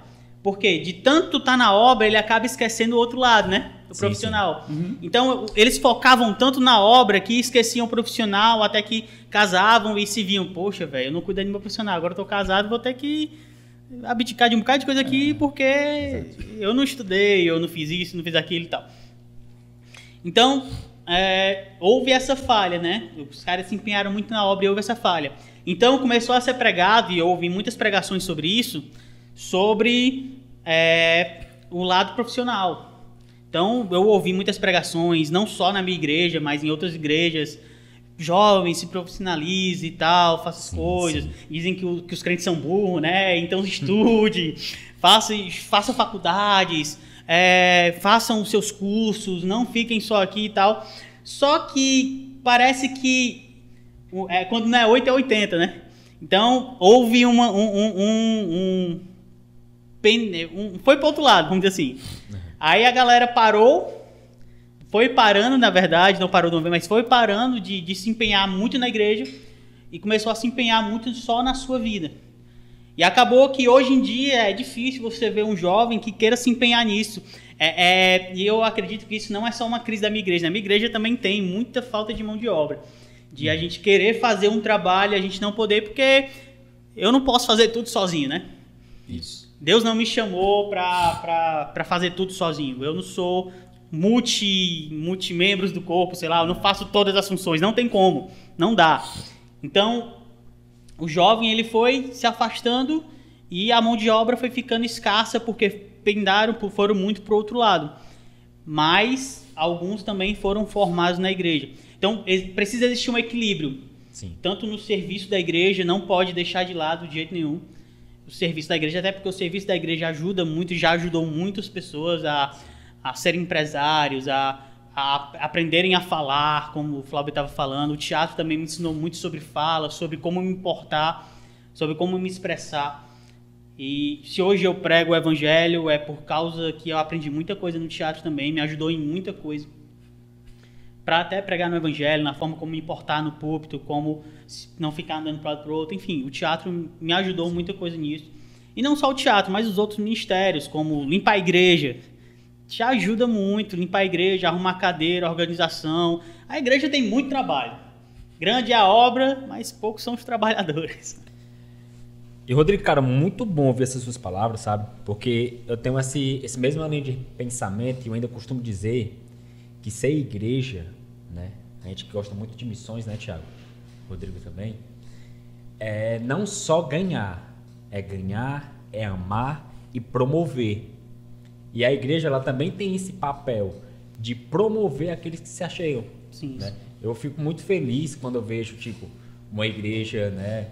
Porque de tanto estar na obra, ele acaba esquecendo o outro lado, né? O profissional. Sim. Uhum. Então, eles focavam tanto na obra que esqueciam o profissional, até que casavam e se viam, poxa, velho, eu não cuidei do meu profissional, agora eu tô casado, vou ter que abdicar de um bocado de coisa aqui porque eu não estudei, eu não fiz isso, não fiz aquilo e tal. Então, houve essa falha, né? Os caras se empenharam muito na obra e houve essa falha. Então, começou a ser pregado, e eu ouvi muitas pregações sobre isso, sobre o lado profissional. Então, eu ouvi muitas pregações, não só na minha igreja, mas em outras igrejas. Jovem, se profissionalize e tal, faça as coisas. Sim. Dizem que os crentes são burros, né? Então estude, faça faculdades, façam os seus cursos, não fiquem só aqui e tal. Só que parece que quando não é 8 é 80, né? Então houve foi para outro lado, vamos dizer assim. Aí a galera foi parando, na verdade, não parou de uma vez, mas foi parando de se empenhar muito na igreja e começou a se empenhar muito só na sua vida. E acabou que hoje em dia é difícil você ver um jovem que queira se empenhar nisso. E eu acredito que isso não é só uma crise da minha igreja. Na minha igreja também tem muita falta de mão de obra. De a gente querer fazer um trabalho e a gente não poder, porque eu não posso fazer tudo sozinho, né? Isso. Deus não me chamou para fazer tudo sozinho. Eu não sou multimembros do corpo, sei lá, eu não faço todas as funções, não tem como, não dá. Então, o jovem ele foi se afastando e a mão de obra foi ficando escassa porque foram muito pro outro lado. Mas alguns também foram formados na igreja. Então, precisa existir um equilíbrio. Sim. Tanto no serviço da igreja, não pode deixar de lado de jeito nenhum o serviço da igreja, até porque o serviço da igreja ajuda muito, já ajudou muitas pessoas a serem empresários, a aprenderem a falar, como o Flávio estava falando. O teatro também me ensinou muito sobre fala, sobre como me importar, sobre como me expressar. E se hoje eu prego o evangelho, é por causa que eu aprendi muita coisa no teatro também, me ajudou em muita coisa. Para até pregar no evangelho, na forma como me importar no púlpito, como não ficar andando para um lado para o outro. Enfim, o teatro me ajudou muita coisa nisso. E não só o teatro, mas os outros ministérios, como limpar a igreja. Te ajuda muito, limpar a igreja, arrumar cadeira, organização. A igreja tem muito trabalho. Grande é a obra, mas poucos são os trabalhadores. E Rodrigo, cara, muito bom ouvir essas suas palavras, sabe? Porque eu tenho esse mesmo linha de pensamento e eu ainda costumo dizer que ser igreja, né? A gente gosta muito de missões, né, Thiago? Rodrigo também. É não só ganhar, é amar e promover. E a igreja, ela também tem esse papel de promover aqueles que se acheiam. Sim. Né? Eu fico muito feliz quando eu vejo, tipo, uma igreja, né,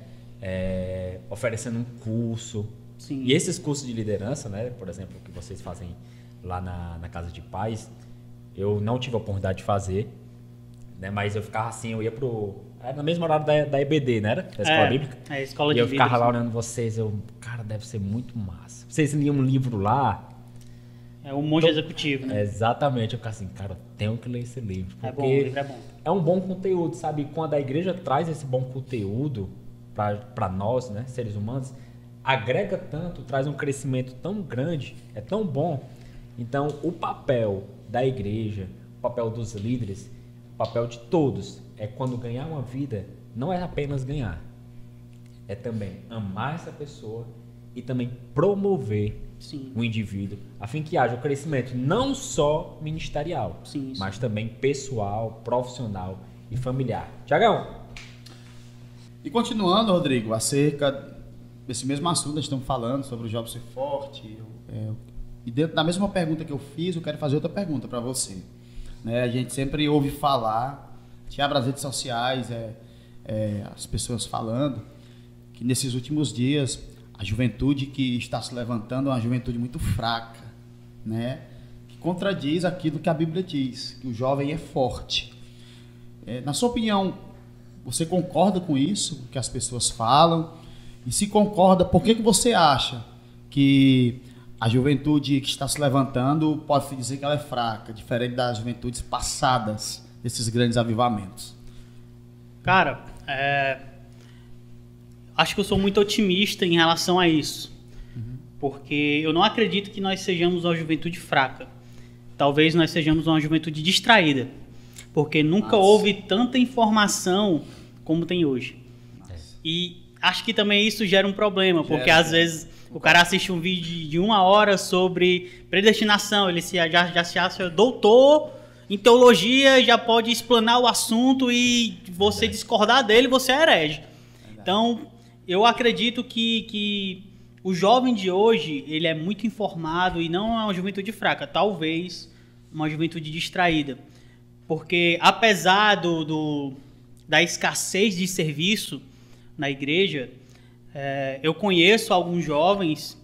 oferecendo um curso. Sim. E esses cursos de liderança, né, por exemplo, que vocês fazem lá na Casa de Paz, eu não tive a oportunidade de fazer, né, mas eu ficava assim, eu ia no mesmo horário da EBD, né, da Escola Bíblica. É, Escola e de eu Vida, ficava lá sim. olhando vocês, cara, deve ser muito massa. Vocês liam um livro lá? É o monge executivo, né? Exatamente, eu ficava assim, cara, eu tenho que ler esse livro. É Porque bom, o livro é bom. é um bom conteúdo, sabe? Quando a igreja traz esse bom conteúdo para nós, né, seres humanos, agrega tanto, traz um crescimento tão grande, é tão bom. Então, o papel da igreja, o papel dos líderes, o papel de todos, é quando ganhar uma vida, não é apenas ganhar, é também amar essa pessoa e também promover Sim. o indivíduo, a fim que haja o crescimento não só ministerial, Sim. mas também pessoal, profissional e familiar. Tiagão? E continuando, Rodrigo, acerca desse mesmo assunto, nós estamos falando sobre o jovem ser forte. E dentro da mesma pergunta que eu fiz, eu quero fazer outra pergunta para você. Né, a gente sempre ouve falar, te abre as redes sociais, as pessoas falando que nesses últimos dias a juventude que está se levantando é uma juventude muito fraca, né? Que contradiz aquilo que a Bíblia diz, que o jovem é forte. Na sua opinião, você concorda com isso, que as pessoas falam? E se concorda, por que você acha que a juventude que está se levantando pode-se dizer que ela é fraca, diferente das juventudes passadas, desses grandes avivamentos? Cara, acho que eu sou muito otimista em relação a isso. Porque eu não acredito que nós sejamos uma juventude fraca. Talvez nós sejamos uma juventude distraída. Porque nunca houve tanta informação como tem hoje. E acho que também isso gera um problema. Porque às vezes o cara assiste um vídeo de 1 hora sobre predestinação. Ele já se acha doutor em teologia, já pode explanar o assunto e você discordar dele, você é herege. Então, eu acredito que o jovem de hoje, ele é muito informado e não é uma juventude fraca, talvez uma juventude distraída. Porque apesar da escassez de serviço na igreja, eu conheço alguns jovens,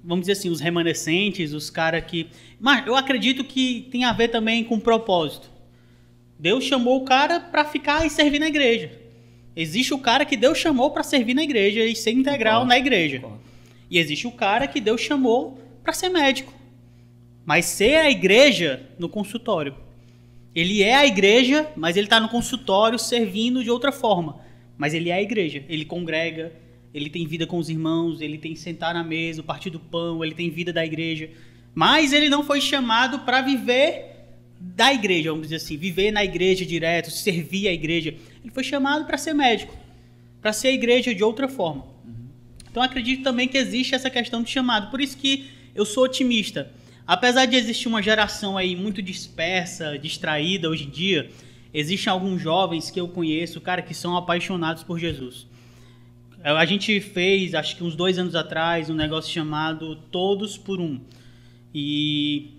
vamos dizer assim, os remanescentes, os caras que... Mas eu acredito que tem a ver também com propósito. Deus chamou o cara para ficar e servir na igreja. Existe o cara que Deus chamou para servir na igreja e ser integral na igreja. E existe o cara que Deus chamou para ser médico. Mas ser a igreja no consultório. Ele é a igreja, mas ele está no consultório servindo de outra forma. Mas ele é a igreja. Ele congrega, ele tem vida com os irmãos, ele tem sentar na mesa, partir do pão, ele tem vida da igreja. Mas ele não foi chamado para viver da igreja, vamos dizer assim, viver na igreja direto, servir a igreja. Ele foi chamado para ser médico, para ser a igreja de outra forma. Então acredito também que existe essa questão de chamado. Por isso que eu sou otimista. Apesar de existir uma geração aí muito dispersa, distraída hoje em dia, existem alguns jovens que eu conheço, cara, que são apaixonados por Jesus. A gente fez, acho que uns 2 anos atrás, um negócio chamado Todos por Um. E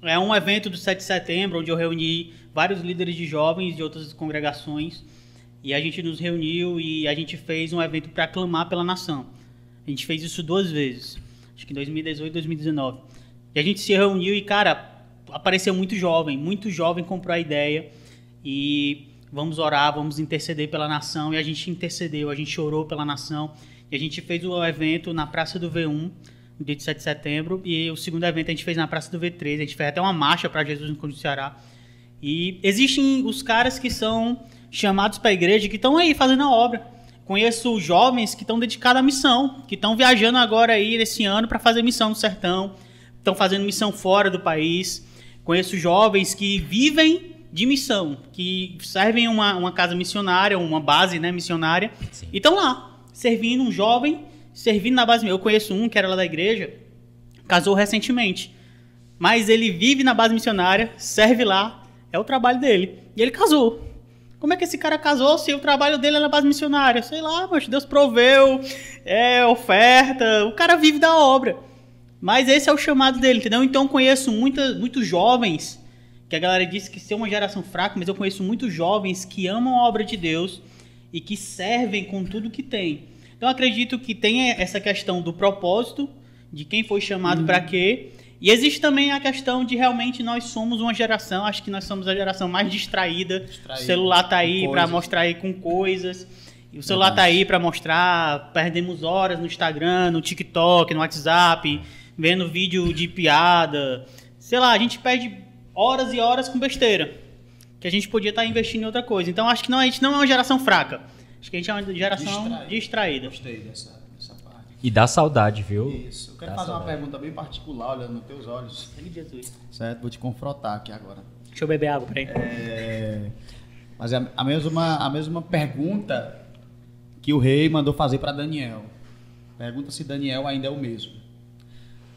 é um evento do 7 de setembro, onde eu reuni vários líderes de jovens de outras congregações. E a gente nos reuniu e a gente fez um evento para clamar pela nação. A gente fez isso 2 vezes, acho que em 2018 e 2019. E a gente se reuniu e, cara, apareceu muito jovem comprou a ideia. E vamos orar, vamos interceder pela nação. E a gente intercedeu, a gente orou pela nação. E a gente fez o evento na Praça do V1, no dia de 7 de setembro. E o segundo evento a gente fez na Praça do V3. A gente fez até uma marcha para Jesus no Ceará. E existem os caras que são chamados para a igreja, que estão aí fazendo a obra. Conheço jovens que estão dedicados à missão, que estão viajando agora aí esse ano para fazer missão no sertão, estão fazendo missão fora do país. Conheço jovens que vivem de missão, que servem uma casa missionária, uma base, né, missionária. Sim. E estão lá, servindo um jovem, servindo na base. Eu conheço um que era lá da igreja, casou recentemente, mas ele vive na base missionária, serve lá, é o trabalho dele. E ele casou. Como é que esse cara casou se o trabalho dele é na base missionária? Sei lá, mas Deus proveu, oferta, o cara vive da obra. Mas esse é o chamado dele, entendeu? Então conheço muitos jovens, que a galera disse que são uma geração fraca, mas eu conheço muitos jovens que amam a obra de Deus e que servem com tudo que tem. Então acredito que tem essa questão do propósito, de quem foi chamado para quê. E existe também a questão de realmente nós somos uma geração, acho que nós somos a geração mais distraída. O celular tá aí para mostrar aí com coisas. E o celular tá aí para mostrar, perdemos horas no Instagram, no TikTok, no WhatsApp, vendo vídeo de piada. Sei lá, a gente perde horas e horas com besteira, que a gente podia estar investindo em outra coisa. Então acho que a gente não é uma geração fraca. Acho que a gente é uma geração distraída. Gostei dessa parte. E dá saudade, viu? Isso. Eu quero fazer uma pergunta bem particular, olhando nos teus olhos. Jesus. Certo? Vou te confrontar aqui agora. Deixa eu beber água, peraí. Mas é a mesma pergunta que o rei mandou fazer para Daniel. Pergunta se Daniel ainda é o mesmo.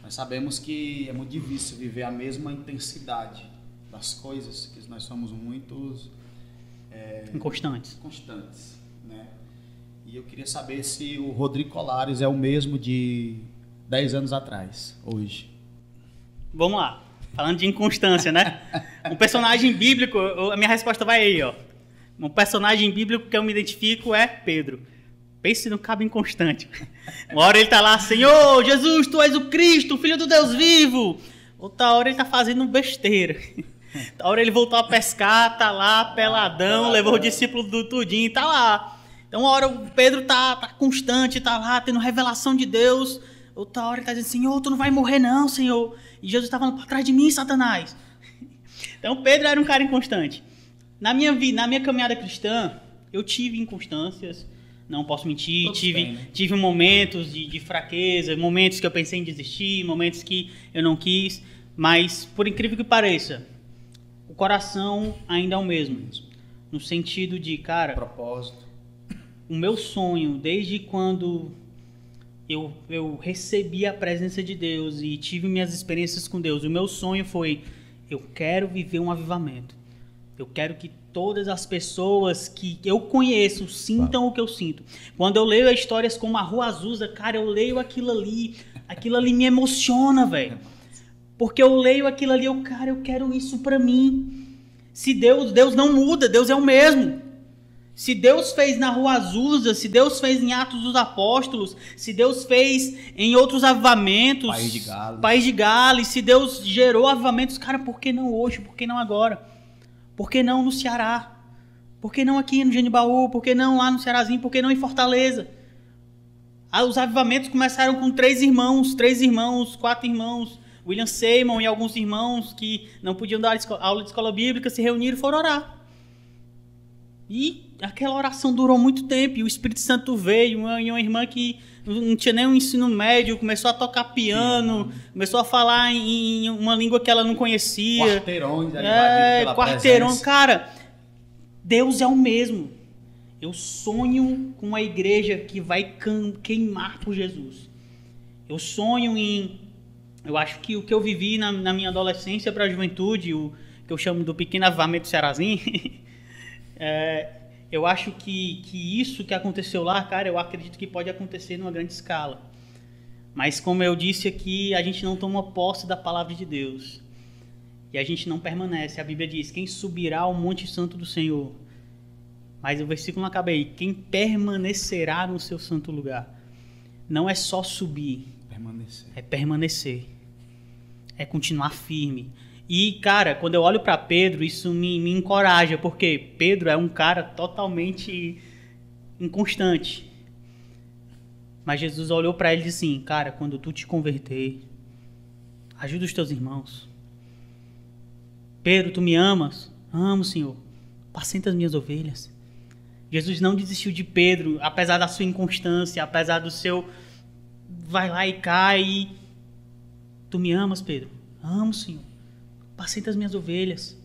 Nós sabemos que é muito difícil viver a mesma intensidade das coisas, que nós somos muitos inconstantes, né? E eu queria saber se o Rodrigo Colares é o mesmo de 10 anos atrás, hoje. Vamos lá, falando de inconstância, né? Um personagem bíblico, a minha resposta vai aí, ó. Um personagem bíblico que eu me identifico é Pedro. Pense no cabo inconstante. Uma hora ele tá lá, Senhor, Jesus, tu és o Cristo, o Filho do Deus vivo. Outra hora ele tá fazendo besteira. Outra hora ele voltou a pescar, tá lá, peladão, levou o discípulo do tudinho, tá lá. Então uma hora o Pedro tá constante, tá lá, tendo revelação de Deus. Outra hora ele tá dizendo, Senhor, tu não vai morrer não, Senhor. E Jesus tá falando, para trás de mim, Satanás. Então Pedro era um cara inconstante. Na minha caminhada cristã, eu tive inconstâncias. Não posso mentir, tive momentos de fraqueza, momentos que eu pensei em desistir, momentos que eu não quis, mas, por incrível que pareça, o coração ainda é o mesmo. No sentido de, cara, propósito. O meu sonho, desde quando eu recebi a presença de Deus e tive minhas experiências com Deus, o meu sonho foi, eu quero viver um avivamento. Eu quero que todas as pessoas que eu conheço sintam o que eu sinto. Quando eu leio histórias como a Rua Azusa, cara, eu leio aquilo ali me emociona, velho. Porque eu leio aquilo ali, eu quero isso pra mim. Se Deus não muda, Deus é o mesmo. Se Deus fez na Rua Azusa, se Deus fez em Atos dos Apóstolos, se Deus fez em outros avivamentos, País de Gales, se Deus gerou avivamentos, cara, por que não hoje? Por que não agora? Por que não no Ceará? Por que não aqui no Genibaú? Por que não lá no Cearazinho? Por que não em Fortaleza? Os avivamentos começaram com 3 irmãos, 4 irmãos. William Seymour e alguns irmãos que não podiam dar aula de escola bíblica se reuniram e foram orar. E aquela oração durou muito tempo. E o Espírito Santo veio. Uma irmã que não tinha nem um ensino médio, começou a tocar piano, começou a falar em uma língua que ela não conhecia. Quarteirões, pela presença. Cara, Deus é o mesmo. Eu sonho com uma igreja que vai queimar por Jesus. Eu sonho eu acho que o que eu vivi na minha adolescência para a juventude, o que eu chamo do pequeno avivamento Cearazinho, eu acho que isso que aconteceu lá, cara, eu acredito que pode acontecer numa grande escala. Mas como eu disse aqui, a gente não toma posse da palavra de Deus. E a gente não permanece. A Bíblia diz, quem subirá ao monte santo do Senhor? Mas o versículo não acaba aí. Quem permanecerá no seu santo lugar? Não é só subir. É permanecer. É continuar firme. E, cara, quando eu olho para Pedro, isso me encoraja. Porque Pedro é um cara totalmente inconstante. Mas Jesus olhou para ele e disse assim, cara, quando tu te converter, ajuda os teus irmãos. Pedro, tu me amas? Amo, Senhor. Apacenta as minhas ovelhas. Jesus não desistiu de Pedro, apesar da sua inconstância, apesar do seu vai lá e cai. Tu me amas, Pedro? Amo, Senhor. Apacenta as minhas ovelhas.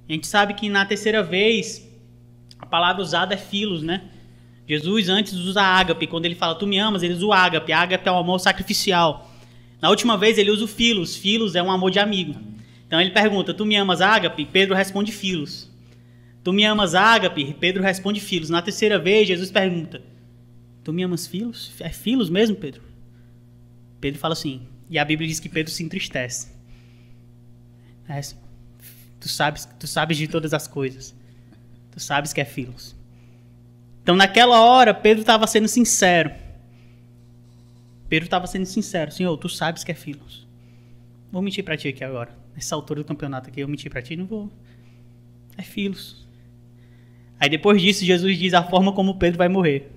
A gente sabe que na terceira vez a palavra usada é filos, né? Jesus antes usa ágape. Quando ele fala tu me amas, ele usa o ágape. Ágape é o amor sacrificial. Na última vez ele usa o filos. Filos é um amor de amigo. Então ele pergunta, tu me amas, ágape? Pedro responde filos. Tu me amas, ágape? Pedro responde filos. Na terceira vez, Jesus pergunta, tu me amas, filos? É filos mesmo, Pedro? Pedro fala assim, e a Bíblia diz que Pedro se entristece. É assim, tu sabes de todas as coisas. Tu sabes que é filos. Então naquela hora, Pedro estava sendo sincero. Pedro estava sendo sincero. Senhor, tu sabes que é filos. Vou mentir para ti aqui agora. Nessa altura do campeonato aqui, eu mentir para ti, não vou. É filos. Aí depois disso, Jesus diz a forma como Pedro vai morrer.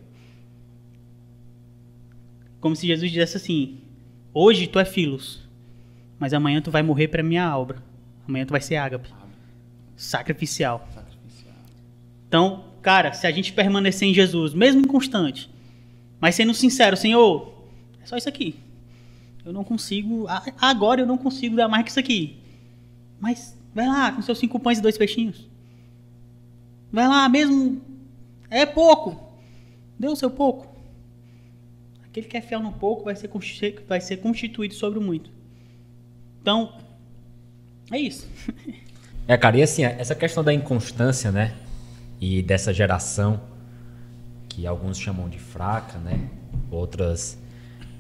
Como se Jesus dissesse assim, hoje tu é filos, mas amanhã tu vai morrer para minha obra. Amanhã tu vai ser ágape. Sacrificial. Então, cara, se a gente permanecer em Jesus, mesmo inconstante, mas sendo sincero, Senhor, é só isso aqui. Eu não consigo, agora eu não consigo dar mais que isso aqui. Mas vai lá, com seus 5 pães e 2 peixinhos. Vai lá, mesmo, é pouco. Dê o seu pouco. Aquele que é fiel no pouco vai ser constituído sobre o muito. Então, é isso. Cara, e assim, essa questão da inconstância, né? E dessa geração, que alguns chamam de fraca, né? Outras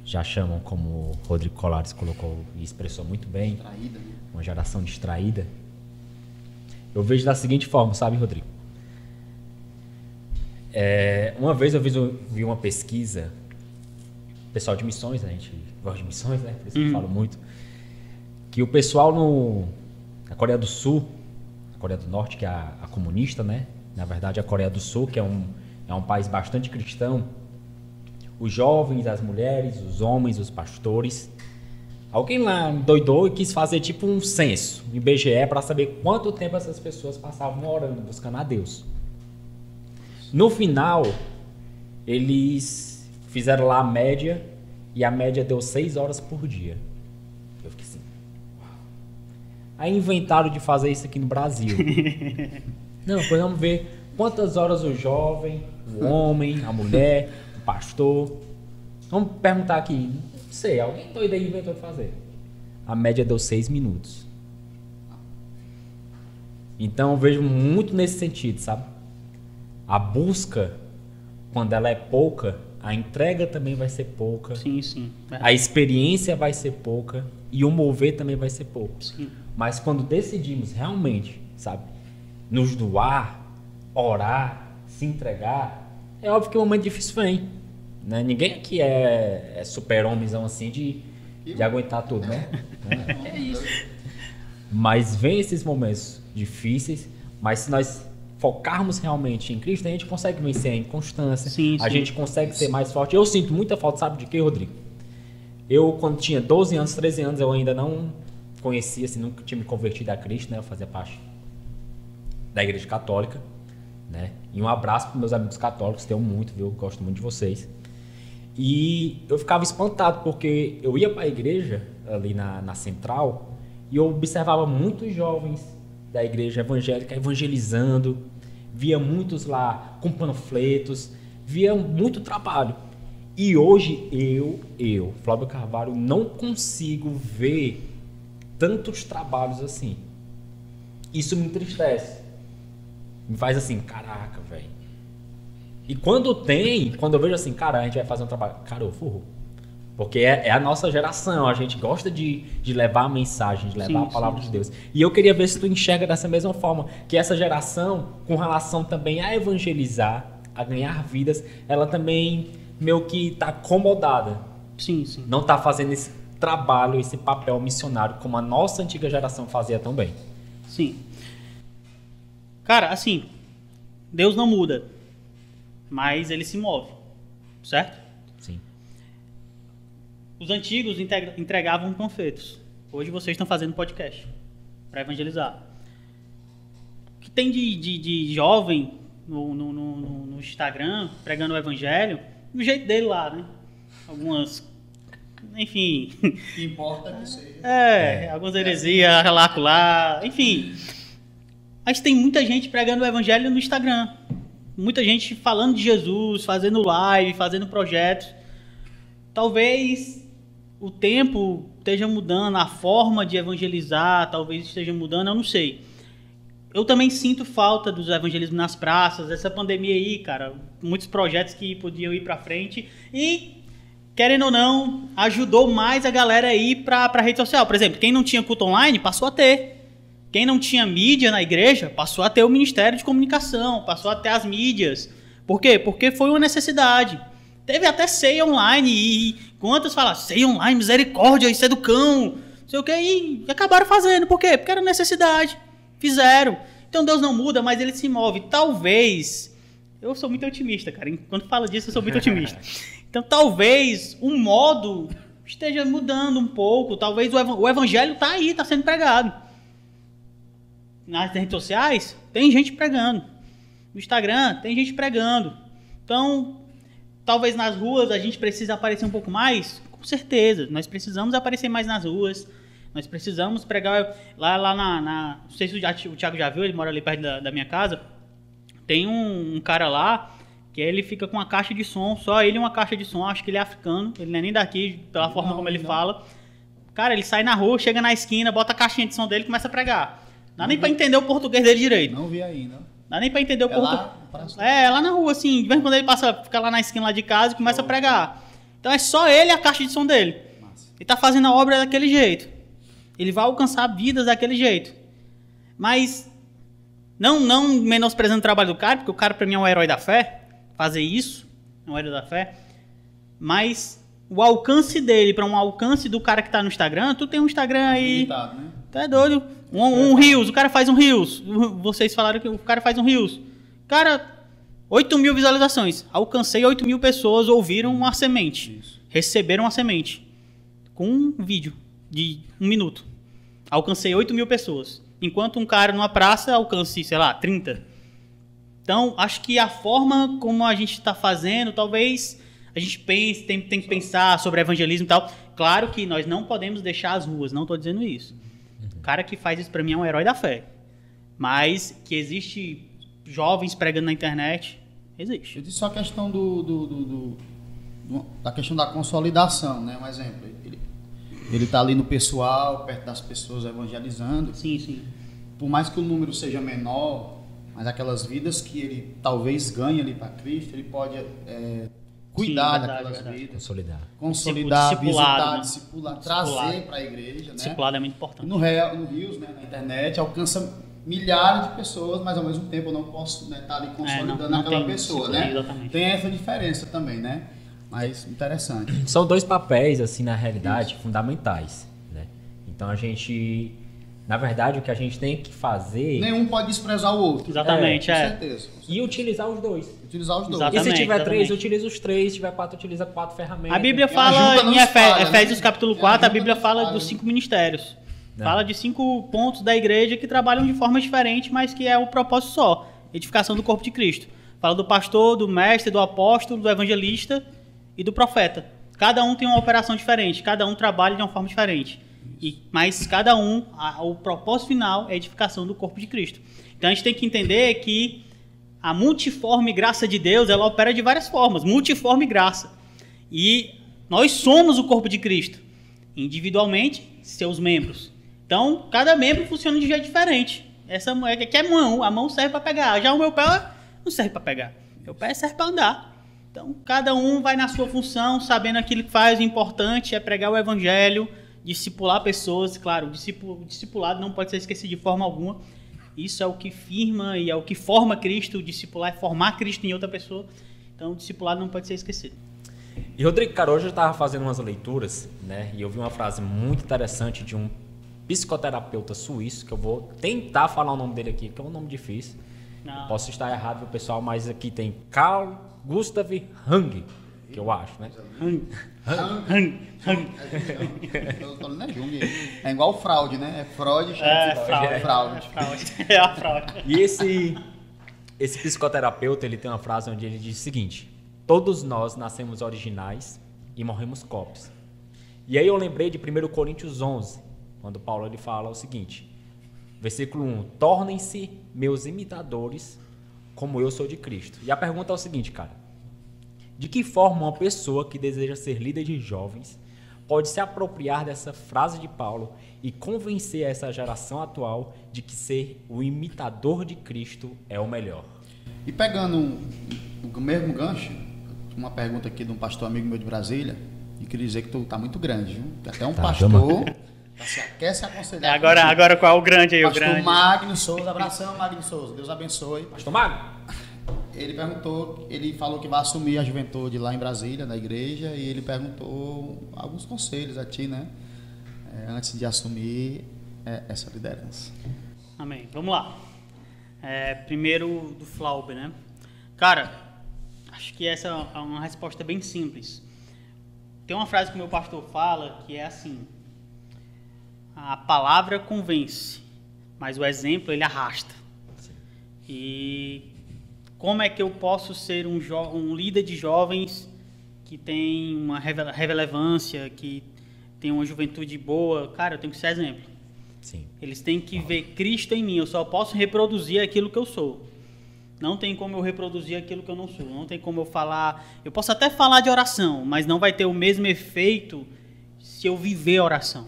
já chamam, como o Rodrigo Colares colocou e expressou muito bem, distraída, né? Uma geração distraída. Eu vejo da seguinte forma, sabe, Rodrigo? Uma vez eu vi uma pesquisa, pessoal de missões, né? A gente gosta de missões, né? Por isso que eu falo muito. Que o pessoal na Coreia do Sul, a Coreia do Norte, que é a comunista, né? Na verdade, a Coreia do Sul, que é um país bastante cristão, os jovens, as mulheres, os homens, os pastores, alguém lá doidou e quis fazer tipo um censo, um IBGE, para saber quanto tempo essas pessoas passavam orando, buscando a Deus. No final, eles fizeram lá a média, e a média deu 6 horas por dia. Eu fiquei assim, uau. Aí inventaram de fazer isso aqui no Brasil. Não, pois vamos ver quantas horas o jovem, o homem, a mulher, o pastor. Vamos perguntar aqui, não sei, alguém doido aí inventou de fazer. A média deu 6 minutos. Então eu vejo muito nesse sentido, sabe? A busca, quando ela é pouca, a entrega também vai ser pouca. Sim, sim. A experiência vai ser pouca e o mover também vai ser pouco. Sim. Mas quando decidimos realmente, sabe, nos doar, orar, se entregar, é óbvio que o momento difícil vem, né? Ninguém aqui é super-homenzão assim de aguentar tudo, né? É isso. Mas vem esses momentos difíceis, mas se nós focarmos realmente em Cristo, a gente consegue vencer a inconstância, a gente consegue ser mais forte. Eu sinto muita falta, sabe de quê, Rodrigo? Eu, quando tinha 12 anos, 13 anos, eu ainda não conhecia, assim, nunca tinha me convertido a Cristo, né? Eu fazia parte da Igreja Católica, né? E um abraço para meus amigos católicos, tenho muito, viu? Gosto muito de vocês. E eu ficava espantado, porque eu ia para a igreja, ali na Central, e eu observava muitos jovens da igreja evangélica evangelizando, via muitos lá com panfletos, via muito trabalho. E hoje eu, Flávio Carvalho, não consigo ver tantos trabalhos assim. Isso me entristece. Me faz assim, caraca, velho. E quando eu vejo assim, cara, a gente vai fazer um trabalho, cara, eu vou. Porque é a nossa geração, a gente gosta de levar a mensagem, de levar a palavra de Deus. E eu queria ver se tu enxerga dessa mesma forma, que essa geração, com relação também a evangelizar, a ganhar vidas, ela também meio que está acomodada. Sim, sim. Não está fazendo esse trabalho, esse papel missionário, como a nossa antiga geração fazia tão bem. Sim. Cara, assim, Deus não muda, mas ele se move, certo? Sim. Os antigos entregavam panfletos. Hoje vocês estão fazendo podcast para evangelizar. O que tem de jovem no Instagram pregando o evangelho, do jeito dele lá, né? Algumas, enfim. O que importa é que seja. Algumas heresias, relaco lá, enfim. Mas tem muita gente pregando o evangelho no Instagram. Muita gente falando de Jesus, fazendo live, fazendo projetos. Talvez o tempo esteja mudando, a forma de evangelizar talvez esteja mudando, eu não sei. Eu também sinto falta dos evangelismos nas praças, essa pandemia aí, cara, muitos projetos que podiam ir pra frente e, querendo ou não, ajudou mais a galera a ir pra rede social. Por exemplo, quem não tinha culto online, passou a ter. Quem não tinha mídia na igreja, passou a ter o Ministério de Comunicação, passou a ter as mídias. Por quê? Porque foi uma necessidade. Teve até ceia online e quantas falam, ceia online, misericórdia, isso é do cão, não sei o que, e acabaram fazendo. Por quê? Porque era necessidade. Fizeram. Então Deus não muda, mas ele se move. Talvez, eu sou muito otimista, cara. Quando fala disso, eu sou muito otimista. Então talvez o modo esteja mudando um pouco. Talvez o evangelho está aí, está sendo pregado. Nas redes sociais, tem gente pregando. No Instagram, tem gente pregando. Então, talvez nas ruas a gente precise aparecer um pouco mais. Com certeza, nós precisamos aparecer mais nas ruas. Nós precisamos pregar lá não sei se o Thiago já viu, ele mora ali perto da minha casa. Tem um cara lá que ele fica com uma caixa de som, só ele uma caixa de som, acho que ele é africano, ele não é nem daqui, pela forma como ele fala. Cara, ele sai na rua, chega na esquina, bota a caixinha de som dele e começa a pregar. Dá nem pra entender o português dele direito. Não vi ainda. Dá nem pra entender o português. É lá na rua, assim, de vez em quando ele fica lá na esquina lá de casa e começa a pregar. Então é só ele e a caixa de som dele. Ele tá fazendo a obra daquele jeito. Ele vai alcançar vidas daquele jeito. Mas, não menosprezando o trabalho do cara, porque o cara pra mim é um herói da fé. Fazer isso é um herói da fé. Mas o alcance dele para um alcance do cara que tá no Instagram, tu tem um Instagram aí... Limitado, né? Tu é doido. Um Reels, o cara faz um Reels. Vocês falaram que o cara faz um Reels. Cara, 8.000 visualizações. Alcancei 8.000 pessoas, ouviram uma semente. Isso. Receberam uma semente. Com um vídeo de 1 minuto. Alcancei 8.000 pessoas. Enquanto um cara numa praça alcance, sei lá, 30. Então, acho que a forma como a gente está fazendo, talvez a gente pense, tem que pensar sobre evangelismo e tal. Claro que nós não podemos deixar as ruas, não estou dizendo isso. O cara que faz isso para mim é um herói da fé. Mas que existe jovens pregando na internet, existe. Eu disse só a questão da questão da consolidação, né? Um exemplo. Ele está ali no pessoal, perto das pessoas evangelizando. Sim, sim. Por mais que o número seja menor, mas aquelas vidas que ele talvez ganhe ali para Cristo, ele pode cuidar daquelas vidas. Consolidar, visitar, discipular, trazer para a igreja. Né? Discipulado é muito importante. No Rios, né, na internet, alcança milhares de pessoas, mas ao mesmo tempo eu não posso estar ali consolidando aquela pessoa. Né? Exatamente. Tem essa diferença também, né? Mas interessante. São 2 papéis, assim, na realidade, fundamentais, né? Então a gente, na verdade, o que a gente tem que fazer... Nenhum pode desprezar o outro. Exatamente, com certeza. E utilizar os dois. Exatamente, e se tiver 3, exatamente. utiliza os 3, se tiver 4, utiliza 4 ferramentas. A Bíblia fala, em Efésios capítulo 4, a Bíblia fala dos 5 ministérios. Fala de 5 pontos da igreja que trabalham de forma diferente, mas que é o propósito só. Edificação do corpo de Cristo. Fala do pastor, do mestre, do apóstolo, do evangelista e do profeta. Cada um tem uma operação diferente, cada um trabalha de uma forma diferente. Mas cada um, o propósito final é a edificação do corpo de Cristo. Então a gente tem que entender que a multiforme graça de Deus, ela opera de várias formas, multiforme graça. E nós somos o corpo de Cristo, individualmente, seus membros. Então, cada membro funciona de jeito diferente. Essa aqui é mão, a mão serve para pegar. Já o meu pé não serve para pegar. Meu pé serve para andar. Então, cada um vai na sua função, sabendo aquilo que faz. O importante é pregar o evangelho, discipular pessoas. Claro, o discipulado não pode ser esquecido de forma alguma. Isso é o que firma e é o que forma Cristo. O discipular é formar Cristo em outra pessoa. Então, o discipulado não pode ser esquecido. E Rodrigo, cara, hoje eu estava fazendo umas leituras, né? E eu vi uma frase muito interessante de um psicoterapeuta suíço, que eu vou tentar falar o nome dele aqui, que é um nome difícil. Posso estar errado pro pessoal, mas aqui tem Carl Gustav Jung, que eu acho, né? Jung. É igual fraude, né? É fraude, fraude. É a fraude. E esse psicoterapeuta, ele tem uma frase onde ele diz o seguinte: todos nós nascemos originais e morremos cópias. E aí eu lembrei de 1 Coríntios 11, quando Paulo ele fala o seguinte, versículo 1, tornem-se meus imitadores como eu sou de Cristo. E a pergunta é o seguinte, cara, de que forma uma pessoa que deseja ser líder de jovens pode se apropriar dessa frase de Paulo e convencer essa geração atual de que ser o imitador de Cristo é o melhor? E pegando o mesmo gancho, uma pergunta aqui de um pastor amigo meu de Brasília, e queria dizer que tu tá muito grande, viu? Até um pastor quer se aconselhar. Agora qual é o grande aí? Pastor o grande. Magno Souza, abração Magno Souza, Deus abençoe. Pastor Magno? Ele falou que vai assumir a juventude lá em Brasília, na igreja, e ele perguntou alguns conselhos a ti, né? Antes de assumir essa liderança. Amém. Vamos lá. Primeiro do Flauber, né? Cara, acho que essa é uma resposta bem simples. Tem uma frase que o meu pastor fala que é assim: a palavra convence, mas o exemplo ele arrasta. Sim. E como é que eu posso ser um líder de jovens que tem uma relevância, que tem uma juventude boa? Cara, eu tenho que ser exemplo. Sim. Eles têm que ver Cristo em mim. Eu só posso reproduzir aquilo que eu sou. Não tem como eu reproduzir aquilo que eu não sou. Não tem como eu falar... Eu posso até falar de oração, mas não vai ter o mesmo efeito se eu viver a oração.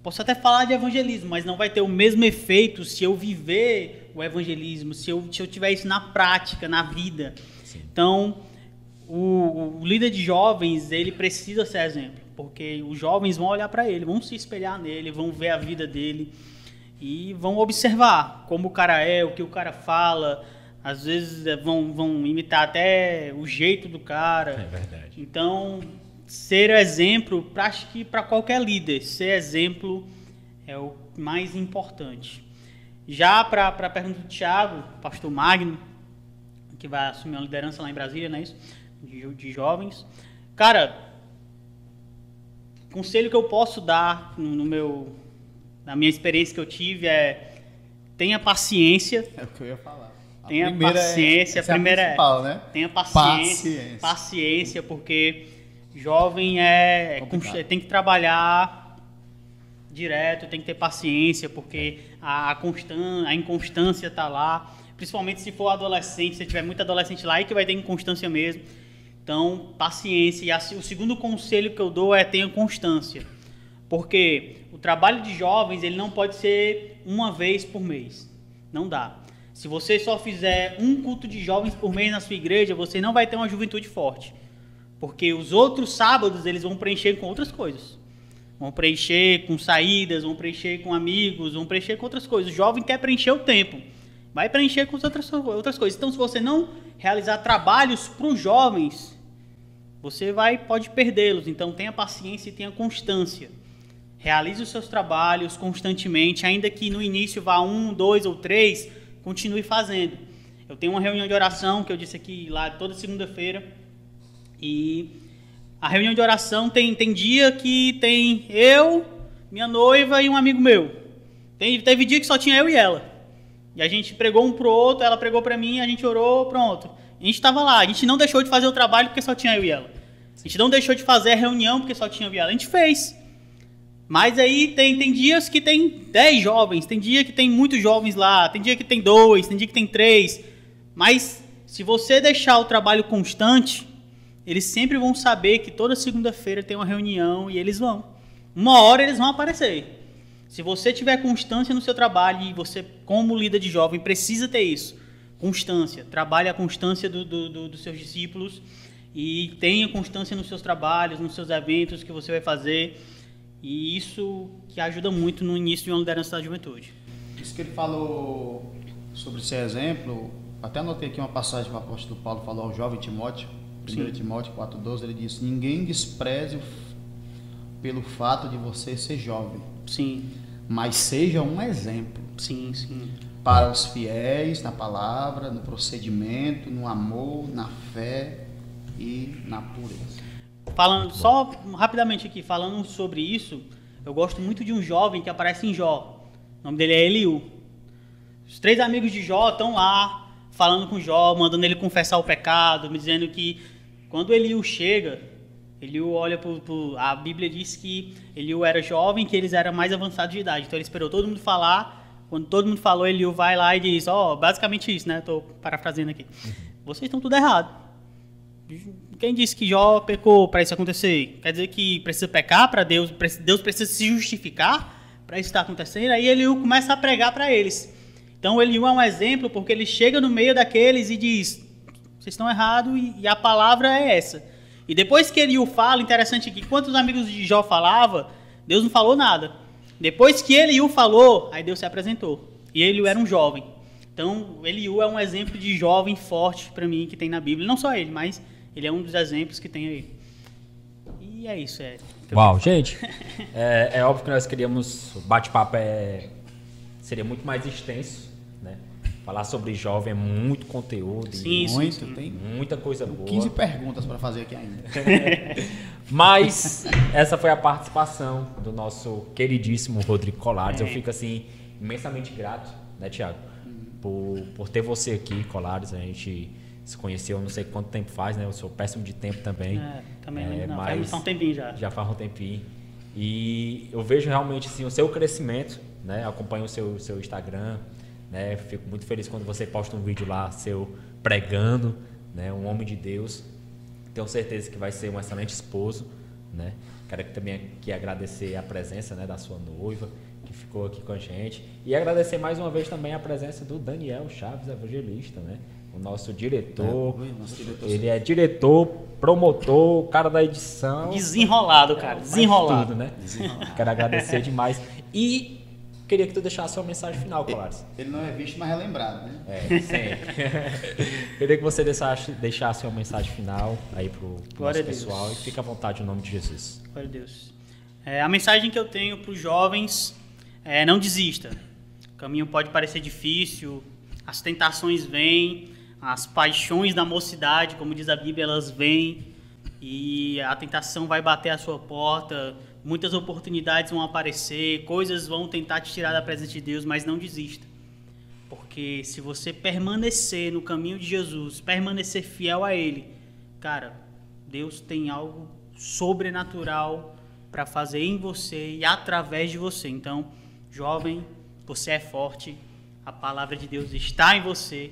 Posso até falar de evangelismo, mas não vai ter o mesmo efeito se eu viver o evangelismo, se eu tiver isso na prática, na vida. Sim. Então, o líder de jovens, ele precisa ser exemplo, porque os jovens vão olhar para ele, vão se espelhar nele, vão ver a vida dele e vão observar como o cara é, o que o cara fala. Às vezes vão imitar até o jeito do cara. É verdade. Então, ser exemplo, acho que para qualquer líder, ser exemplo é o mais importante. Já para a pergunta do Thiago, pastor Magno, que vai assumir uma liderança lá em Brasília, não é isso? De jovens. Cara, conselho que eu posso dar na minha experiência que eu tive tenha paciência. É o que eu ia falar. Tenha paciência. A primeira é né? Tenha paciência, porque jovem tem que trabalhar direto, tem que ter paciência, porque a inconstância está lá, principalmente se for adolescente, se tiver muito adolescente lá, aí que vai ter inconstância mesmo. Então, paciência. E assim, o segundo conselho que eu dou é tenha constância, porque o trabalho de jovens ele não pode ser uma vez por mês, não dá. Se você só fizer um culto de jovens por mês na sua igreja, você não vai ter uma juventude forte. Porque os outros sábados eles vão preencher com outras coisas. Vão preencher com saídas, vão preencher com amigos, vão preencher com outras coisas. O jovem quer preencher o tempo. Vai preencher com outras coisas. Então, se você não realizar trabalhos para os jovens, você pode perdê-los. Então, tenha paciência e tenha constância. Realize os seus trabalhos constantemente, ainda que no início vá 1, 2 ou 3, continue fazendo. Eu tenho uma reunião de oração que eu disse aqui lá toda segunda-feira. E a reunião de oração tem dia que tem eu, minha noiva e um amigo meu. Teve dia que só tinha eu e ela. E a gente pregou um pro outro, ela pregou para mim, a gente orou, pronto. A gente estava lá, a gente não deixou de fazer o trabalho porque só tinha eu e ela. A gente não deixou de fazer a reunião porque só tinha eu e ela. A gente fez. Mas aí tem dias que tem 10 jovens, tem dia que tem muitos jovens lá, tem dia que tem 2, tem dia que tem 3. Mas se você deixar o trabalho constante, eles sempre vão saber que toda segunda-feira tem uma reunião e eles vão. Uma hora eles vão aparecer. Se você tiver constância no seu trabalho, e você, como líder de jovem, precisa ter isso, constância. Trabalhe a constância dos seus discípulos e tenha constância nos seus trabalhos, nos seus eventos que você vai fazer. E isso que ajuda muito no início de uma liderança da juventude. Isso que ele falou sobre esse exemplo, até anotei aqui uma passagem que o apóstolo Paulo falou ao jovem Timóteo, 1 Timóteo 4,12, ele disse: ninguém despreze pelo fato de você ser jovem, Sim, mas seja um exemplo sim, sim. para os fiéis na palavra, no procedimento, no amor, na fé e na pureza. Falando só rapidamente aqui, falando sobre isso, eu gosto muito de um jovem que aparece em Jó. O nome dele é Eliú. Os 3 amigos de Jó estão lá falando com Jó, mandando ele confessar o pecado, me dizendo que quando Eliú chega, Eliú olha a Bíblia diz que Eliú era jovem, que eles eram mais avançados de idade. Então ele esperou todo mundo falar. Quando todo mundo falou, Eliú vai lá e diz: basicamente isso, né? Estou parafraseando aqui. Vocês estão tudo errado. Quem disse que Jó pecou para isso acontecer? Quer dizer que precisa pecar para Deus precisa se justificar para isso estar acontecendo? Aí Eliú começa a pregar para eles. Então Eliú é um exemplo porque ele chega no meio daqueles e diz: vocês estão errados e a palavra é essa. E depois que Eliú fala, interessante que enquanto os amigos de Jó falavam, Deus não falou nada. Depois que Eliú falou, aí Deus se apresentou. E Eliú era um jovem. Então Eliú é um exemplo de jovem forte para mim que tem na Bíblia. Não só ele, mas ele é um dos exemplos que tem aí. E é isso, Uau, gente, é óbvio que nós queríamos, o bate-papo seria muito mais extenso, né? Falar sobre jovem é muito conteúdo, sim, tem muita coisa boa. 15 perguntas para fazer aqui ainda. Mas essa foi a participação do nosso queridíssimo Rodrigo Colares. Eu fico assim imensamente grato, né, Thiago, por ter você aqui, Colares. A gente se conheceu, não sei quanto tempo faz, né? Eu sou péssimo de tempo também. Também não, mas faz um tempinho já. Já faz um tempinho. E eu vejo realmente assim, o seu crescimento, né? Acompanho o seu Instagram, né? Fico muito feliz quando você posta um vídeo lá seu pregando, né? Um homem de Deus. Tenho certeza que vai ser um excelente esposo, né? Quero também aqui agradecer a presença, né, da sua noiva, que ficou aqui com a gente. E agradecer mais uma vez também a presença do Daniel Chaves, evangelista, né? O nosso diretor. Ele é diretor, promotor, cara da edição. Desenrolado, cara. Desenrolado. Tudo, né? Quero agradecer demais. E queria que tu deixasse uma mensagem final, Colares. Ele não é visto, mas é lembrado, né? Sempre. Queria que você deixasse uma mensagem final aí pro nosso pessoal. E fica à vontade em nome de Jesus. Glória a Deus. A mensagem que eu tenho para os jovens é: não desista. O caminho pode parecer difícil, as tentações vêm, as paixões da mocidade, como diz a Bíblia, elas vêm e a tentação vai bater à sua porta, muitas oportunidades vão aparecer, coisas vão tentar te tirar da presença de Deus, mas não desista. Porque se você permanecer no caminho de Jesus, permanecer fiel a Ele, cara, Deus tem algo sobrenatural para fazer em você e através de você. Então, jovem, você é forte, a palavra de Deus está em você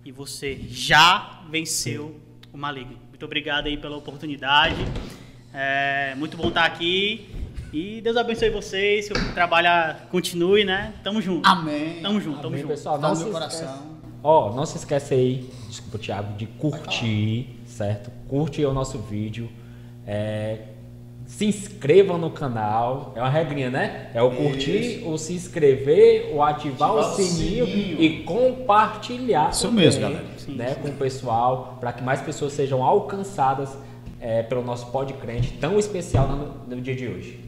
e você já venceu o maligno. Muito obrigado aí pela oportunidade. Muito bom estar aqui e Deus abençoe vocês, que o trabalho continue, né? Tamo junto. Amém. Tamo junto, tamo Amém, junto. pessoal. Tá Não no se meu coração. não se esquece aí, desculpa, Thiago, de curtir, certo? Curte o nosso vídeo. Se inscrevam no canal. É uma regrinha, né? É o curtir, o se inscrever, o ativar o sininho e compartilhar. Isso também, mesmo, galera. né, com o pessoal, para que mais pessoas sejam alcançadas pelo nosso Pod Crente tão especial no dia de hoje.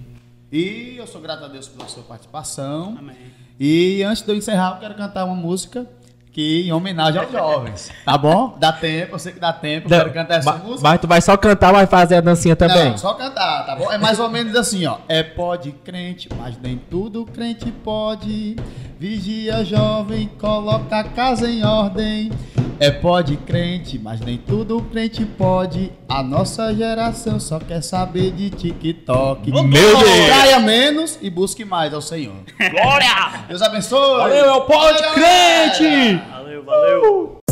E eu sou grato a Deus pela sua participação. Amém. E antes de eu encerrar, eu quero cantar uma música que em homenagem aos jovens. Tá bom? Dá tempo, eu sei que dá tempo. Eu quero cantar essa música. Mas tu vai só cantar, vai fazer a dancinha também? Não, só cantar, tá bom? É mais ou menos assim, ó. É pode crente, mas nem tudo crente pode. Vigia jovem, coloca a casa em ordem. É pode crente, mas nem tudo crente pode. A nossa geração só quer saber de TikTok. Meu Deus! Caia menos e busque mais ao Senhor. Glória! Deus abençoe! Valeu, é o Pod Crente! Valeu, valeu!